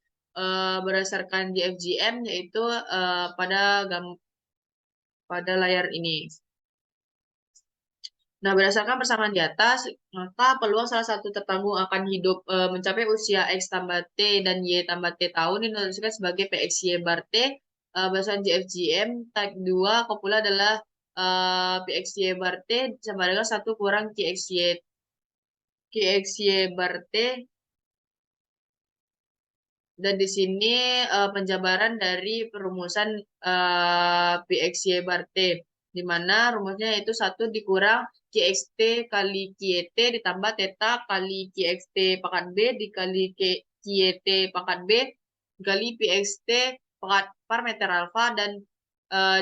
berdasarkan GFGM, yaitu pada layar ini. Nah, berdasarkan persamaan di atas, maka peluang salah satu tertanggung akan hidup mencapai usia X tambah T dan Y tambah T tahun dinotasikan sebagai PXY bar T. Berdasarkan GFGM type 2 kopula adalah PXY bar T sama dengan 1 kurang QXY bar T. Dan di sini penjabaran dari perumusan PXY bar T, di mana rumusnya yaitu 1 dikurang QXT kali QYT ditambah theta kali QXT pangkat B dikali QYT pangkat B dikali PXT pangkat parameter alfa dan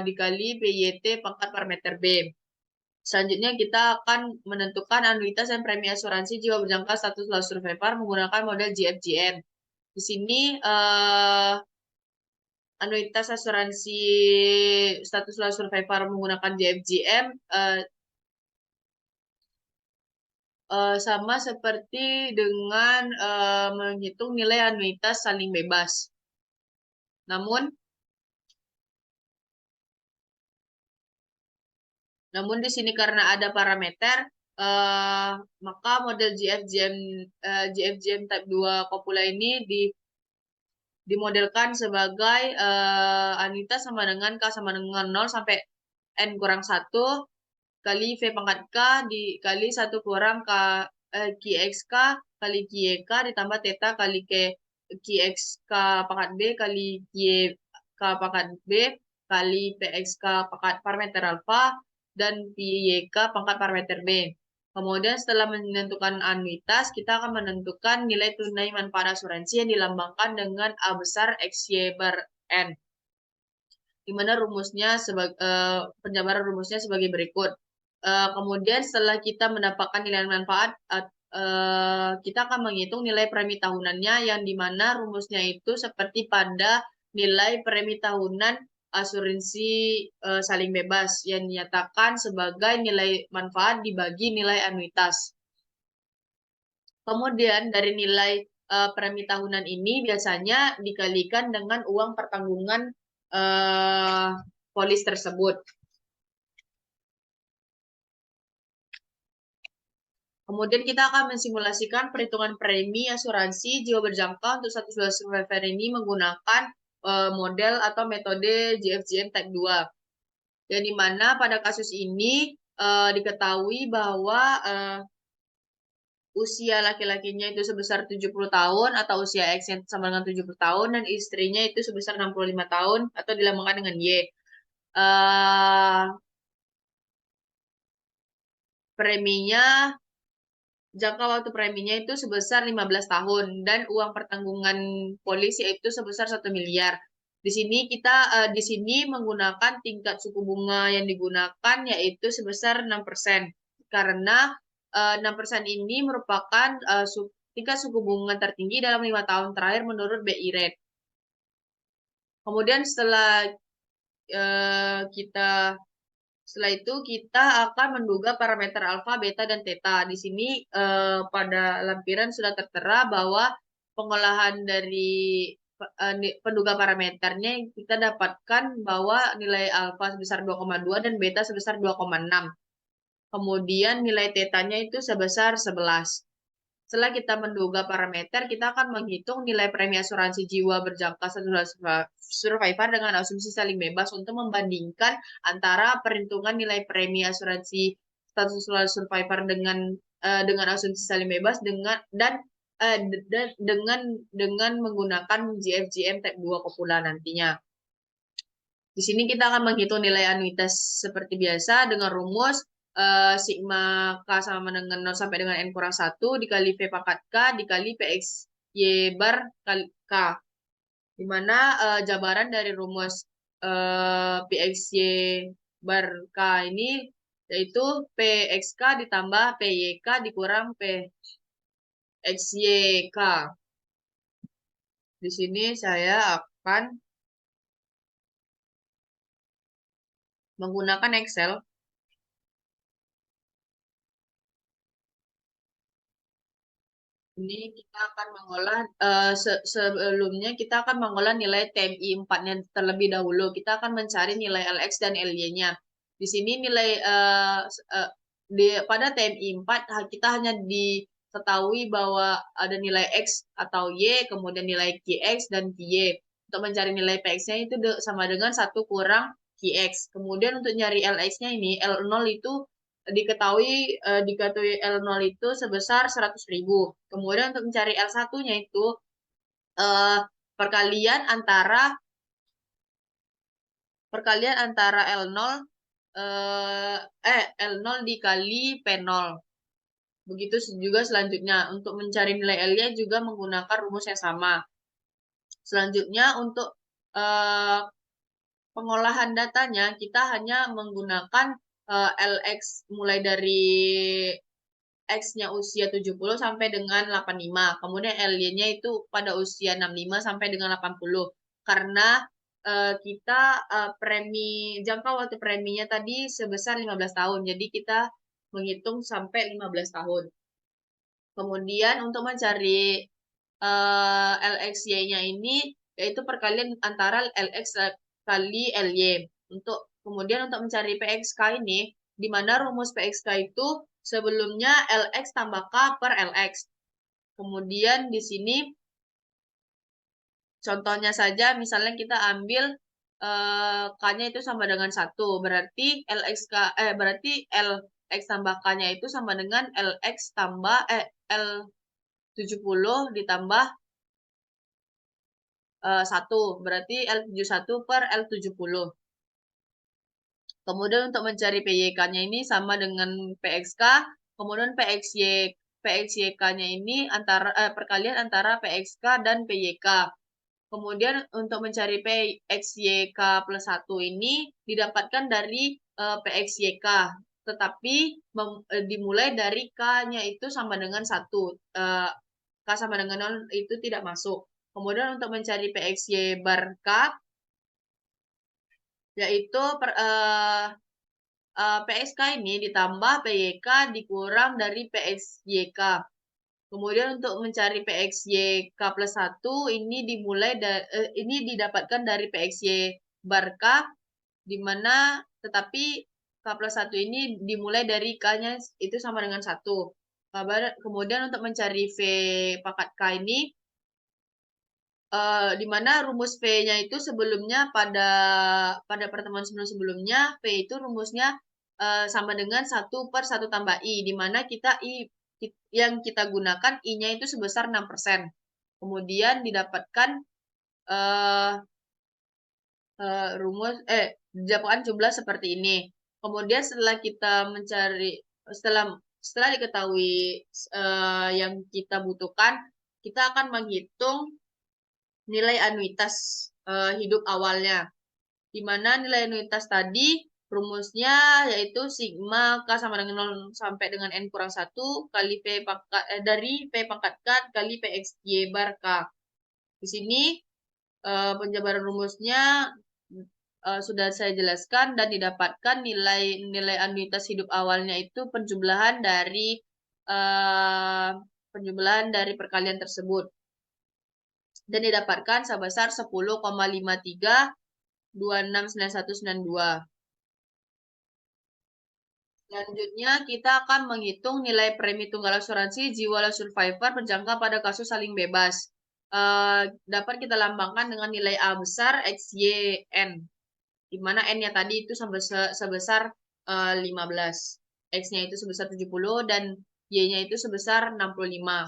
dikali PYT pangkat parameter B. Selanjutnya kita akan menentukan anuitas dan premi asuransi jiwa berjangka status survivor menggunakan model GFGM. Di sini anuitas asuransi status survivor menggunakan GFGM sama seperti dengan menghitung nilai anuitas saling bebas. Namun Namun di sini karena ada parameter, maka model GFGM Type 2 kopula ini dimodelkan sebagai anuitas sama dengan K sama dengan 0 sampai N kurang 1 kali V pangkat K dikali 1 kurang QXK kali QYK ditambah theta kali QXK pangkat B kali QYK pangkat B kali PXK pangkat parameter alfa dan PYK pangkat parameter B. Kemudian setelah menentukan anuitas, kita akan menentukan nilai tunai manfaat asuransi yang dilambangkan dengan A besar XY bar N. Di mana rumusnya penjabaran rumusnya sebagai berikut. Kemudian setelah kita mendapatkan nilai manfaat, kita akan menghitung nilai premi tahunannya yang dimana rumusnya itu seperti pada nilai premi tahunan asuransi saling bebas yang dinyatakan sebagai nilai manfaat dibagi nilai anuitas. Kemudian dari nilai premi tahunan ini biasanya dikalikan dengan uang pertanggungan polis tersebut. Kemudian kita akan mensimulasikan perhitungan premi asuransi jiwa berjangka untuk satu survivor ini menggunakan model atau metode GFGM Type 2. Yang dimana pada kasus ini diketahui bahwa usia laki-lakinya itu sebesar 70 tahun atau usia X yang sama dengan 70 tahun dan istrinya itu sebesar 65 tahun atau dilambangkan dengan Y. Preminya jangka waktu preminya itu sebesar 15 tahun dan uang pertanggungan polis yaitu sebesar 1 miliar. Di sini menggunakan tingkat suku bunga yang digunakan yaitu sebesar 6% karena 6% ini merupakan tingkat suku bunga tertinggi dalam 5 tahun terakhir menurut BI Rate. Kemudian setelah itu kita akan menduga parameter alfa, beta, dan theta. Di sini pada lampiran sudah tertera bahwa pengolahan dari penduga parameternya kita dapatkan bahwa nilai alfa sebesar 2,2 dan beta sebesar 2,6. Kemudian nilai tetanya itu sebesar 11. Setelah kita menduga parameter, kita akan menghitung nilai premi asuransi jiwa berjangka satu survivor dengan asumsi saling bebas untuk membandingkan antara perhitungan nilai premi asuransi status survivor dengan asumsi saling bebas dengan menggunakan GFGM Type 2 kopula nantinya. Di sini kita akan menghitung nilai anuitas seperti biasa dengan rumus sigma K sama dengan 0 sampai dengan N kurang 1 dikali V pangkat K dikali PX Y bar kali K. Dimana jabaran dari rumus PX Y bar K ini yaitu PXK ditambah PYK dikurang PXYK. Di sini saya akan menggunakan Excel. Ini kita akan mengolah sebelumnya kita akan mengolah nilai TMI 4-nya terlebih dahulu. Kita akan mencari nilai LX dan LY-nya. Di sini nilai pada TMI 4 kita hanya diketahui bahwa ada nilai X atau Y, kemudian nilai QX dan QY. Untuk mencari nilai PX-nya itu sama dengan 1 kurang QX. Kemudian untuk nyari LX-nya ini L0 itu diketahui L0 itu sebesar 100.000. Kemudian untuk mencari L1-nya itu perkalian antara L0 dikali P0. Begitu juga selanjutnya untuk mencari nilai L-nya juga menggunakan rumus yang sama. Selanjutnya untuk pengolahan datanya kita hanya menggunakan LX mulai dari X-nya usia 70 sampai dengan 85. Kemudian L-nya itu pada usia 65 sampai dengan 80. Karena kita jangka waktu preminya tadi sebesar 15 tahun. Jadi kita menghitung sampai 15 tahun. Kemudian untuk mencari LXY-nya ini yaitu perkalian antara LX kali LY. Kemudian untuk mencari PXK ini di mana rumus PXK itu sebelumnya LX tambah K per LX. Kemudian di sini contohnya saja, misalnya kita ambil K-nya itu sama dengan 1, berarti berarti LX tambah K-nya itu sama dengan LX tambah L70 ditambah 1, berarti L71 per L70. Kemudian untuk mencari PYK-nya ini sama dengan PXK, kemudian PXYK-nya ini perkalian antara PXK dan PYK. Kemudian untuk mencari PXYK plus 1 ini didapatkan dari PXYK, tetapi dimulai dari K-nya itu sama dengan 1. K sama dengan 0 itu tidak masuk. Kemudian untuk mencari PXY bar K, yaitu PXK ini ditambah PYK dikurang dari PXYK. Kemudian untuk mencari PXYK plus 1 ini ini didapatkan dari PXY bar K, di mana tetapi K plus 1 ini dimulai dari K-nya itu sama dengan 1. Kemudian untuk mencari V pangkat K ini, di mana rumus V-nya itu sebelumnya pada pertemuan sebelumnya V itu rumusnya sama dengan 1 per 1 tambah I, di mana yang kita gunakan I-nya itu sebesar 6%. Kemudian didapatkan didapatkan jumlah seperti ini. Kemudian setelah kita mencari, setelah diketahui yang kita butuhkan, kita akan menghitung nilai anuitas hidup awalnya, di mana nilai anuitas tadi rumusnya yaitu sigma K sama dengan 0 sampai dengan N kurang 1 kali dari P pangkat K kali PXY bar K. Di sini penjabaran rumusnya sudah saya jelaskan dan didapatkan nilai anuitas hidup awalnya itu penjumlahan dari perkalian tersebut, dan didapatkan sebesar 10,53269192. Selanjutnya kita akan menghitung nilai premi tunggal asuransi jiwa survivor berjangka pada kasus saling bebas. Dapat kita lambangkan dengan nilai A besar XYN, di mana N-nya tadi itu sebesar 15, X-nya itu sebesar 70, dan Y-nya itu sebesar 65.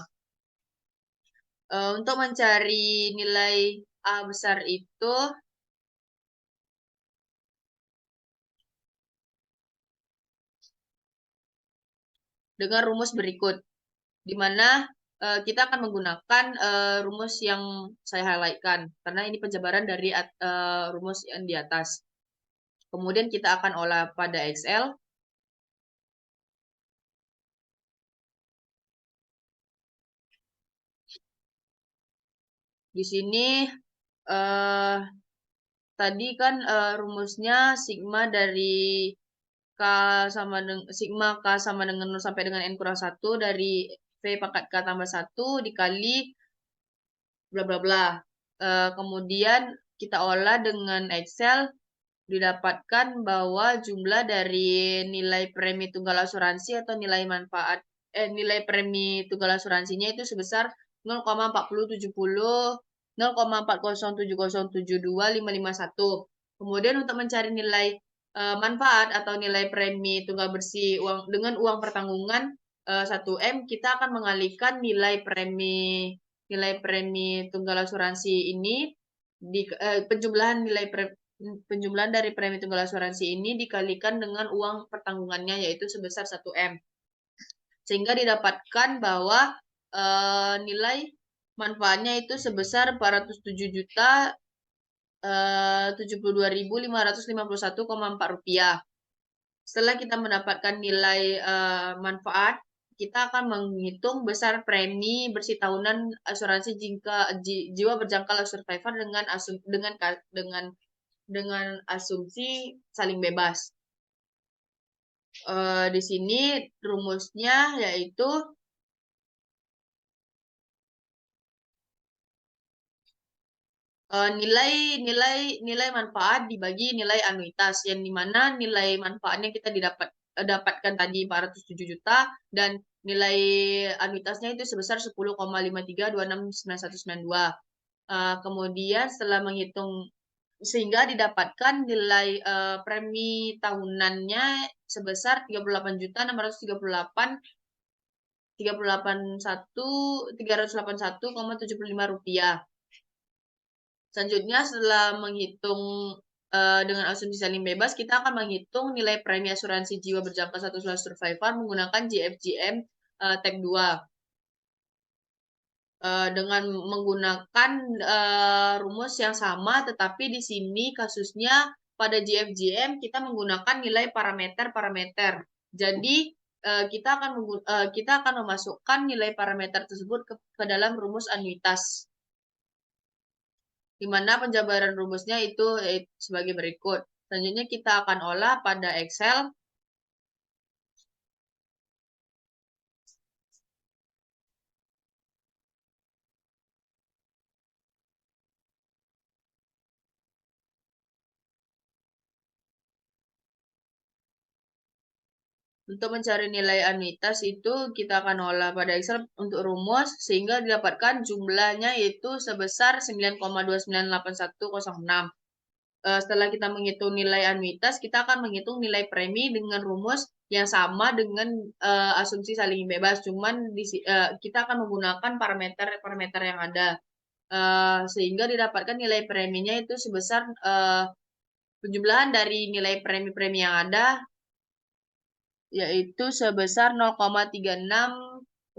Untuk mencari nilai A besar itu, dengan rumus berikut, di mana kita akan menggunakan rumus yang saya highlightkan, karena ini penjabaran dari rumus yang di atas. Kemudian kita akan olah pada Excel. Di sini tadi kan rumusnya sigma K sama dengan 0 sampai dengan N kurang 1 dari V pangkat K tambah 1 dikali bla bla bla. Kemudian kita olah dengan Excel, didapatkan bahwa jumlah dari nilai premi tunggal asuransi atau nilai premi tunggal asuransinya itu sebesar 0,4070/0,407072,551. Kemudian untuk mencari nilai manfaat atau nilai premi tunggal bersih dengan uang pertanggungan 1M, kita akan mengalihkan nilai premi tunggal asuransi ini penjumlahan dari premi tunggal asuransi ini dikalikan dengan uang pertanggungannya, yaitu sebesar 1M. Sehingga didapatkan bahwa nilai manfaatnya itu sebesar 407.072.551,4 rupiah. Setelah kita mendapatkan nilai manfaat, kita akan menghitung besar premi bersih tahunan asuransi jiwa berjangka survivor dengan asumsi saling bebas. Di sini rumusnya yaitu nilai manfaat dibagi nilai anuitas, yang dimana nilai manfaatnya kita dapatkan tadi 407 juta dan nilai anuitasnya itu sebesar 10,53269192. Kemudian setelah menghitung sehingga didapatkan nilai premi tahunannya sebesar 38.381.381,75 rupiah. Selanjutnya setelah menghitung dengan asumsi saling bebas, kita akan menghitung nilai premi asuransi jiwa berjangka 1 survivor menggunakan JFGM Tag 2. Dengan menggunakan rumus yang sama, tetapi di sini kasusnya pada JFGM kita menggunakan nilai parameter-parameter. Jadi kita akan memasukkan nilai parameter tersebut ke dalam rumus anuitas. Di mana penjabaran rumusnya itu sebagai berikut. Selanjutnya kita akan olah pada Excel. Untuk mencari nilai anuitas itu kita akan olah pada Excel untuk rumus sehingga didapatkan jumlahnya itu sebesar 9,298106. Setelah kita menghitung nilai anuitas, kita akan menghitung nilai premi dengan rumus yang sama dengan asumsi saling bebas. Cuman kita akan menggunakan parameter-parameter yang ada. Sehingga didapatkan nilai preminya itu sebesar penjumlahan dari nilai premi-premi yang ada yaitu sebesar 0,360837.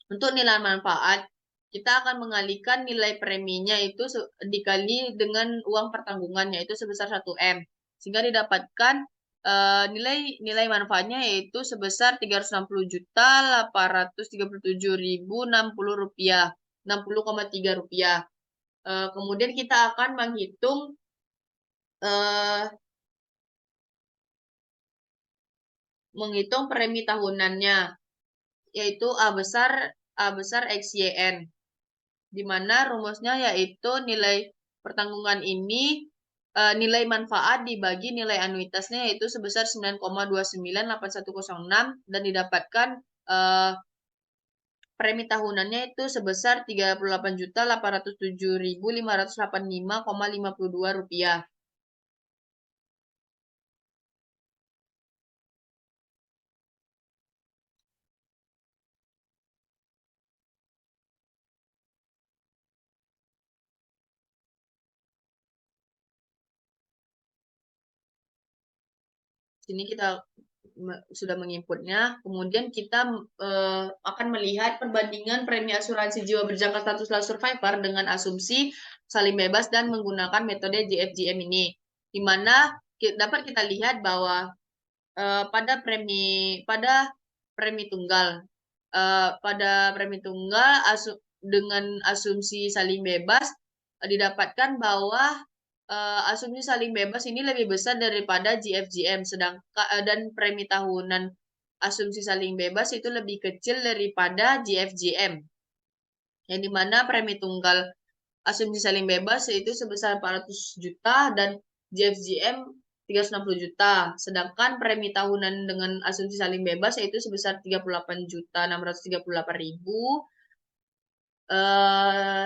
Untuk nilai manfaat, kita akan mengalihkan nilai preminya itu dikali dengan uang pertanggungan yaitu sebesar 1M. Sehingga didapatkan nilai manfaatnya yaitu sebesar 360.837.060 rupiah, 60,3 rupiah. Kemudian kita akan menghitung premi tahunannya yaitu A besar XYN, di mana rumusnya yaitu nilai pertanggungan ini nilai manfaat dibagi nilai anuitasnya yaitu sebesar 9,298106 dan didapatkan premi tahunannya itu sebesar 38.807.585,52 rupiah. Sini kita sudah menginputnya. Kemudian kita akan melihat perbandingan premi asuransi jiwa berjangka status survivor dengan asumsi saling bebas dan menggunakan metode JFGM ini. Di mana dapat kita lihat bahwa pada premi tunggal dengan asumsi saling bebas didapatkan bahwa asumsi saling bebas ini lebih besar daripada JFGM, sedangkan dan premi tahunan asumsi saling bebas itu lebih kecil daripada JFGM. Yang dimana premi tunggal asumsi saling bebas itu sebesar 400 juta dan JFGM 360 juta. Sedangkan premi tahunan dengan asumsi saling bebas yaitu sebesar 38.638.000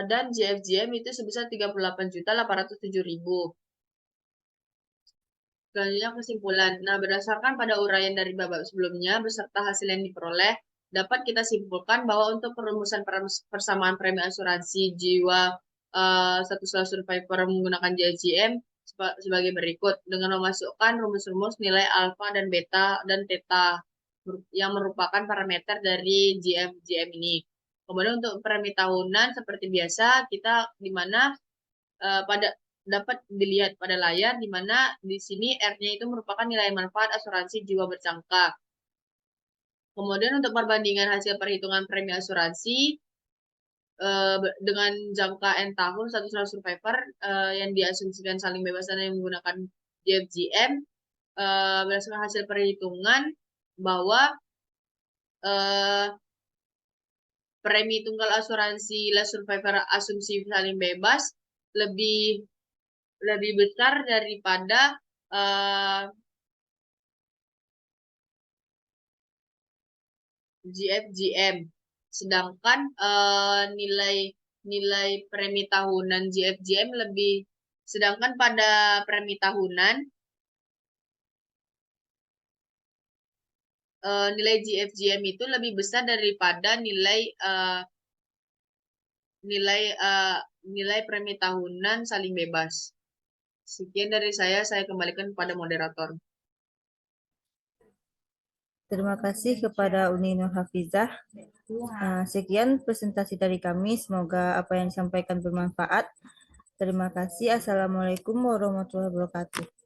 dan JFGM itu sebesar 38.807.000. Selanjutnya kesimpulan. Nah, berdasarkan pada uraian dari babak sebelumnya beserta hasil yang diperoleh, dapat kita simpulkan bahwa untuk perumusan persamaan premi asuransi jiwa status survivor menggunakan JFGM sebagai berikut dengan memasukkan rumus-rumus nilai alfa dan beta dan theta yang merupakan parameter dari JFGM ini. Kemudian untuk premi tahunan seperti biasa kita di mana dapat dilihat pada layar di mana di sini R-nya itu merupakan nilai manfaat asuransi jiwa berjangka. Kemudian untuk perbandingan hasil perhitungan premi asuransi dengan jangka N tahun status survivor yang diasumsikan saling bebas dan yang menggunakan JFGM berdasarkan hasil perhitungan bahwa premi tunggal asuransi survivor asumsi saling bebas lebih besar daripada GFGM. Sedangkan nilai premi tahunan GFGM lebih, sedangkan pada premi tahunan nilai GFGM itu lebih besar daripada nilai premi tahunan saling bebas. Sekian dari saya kembalikan kepada moderator. Terima kasih kepada Uni Nur Hafizah. Sekian presentasi dari kami. Semoga apa yang disampaikan bermanfaat. Terima kasih. Assalamualaikum warahmatullahi wabarakatuh.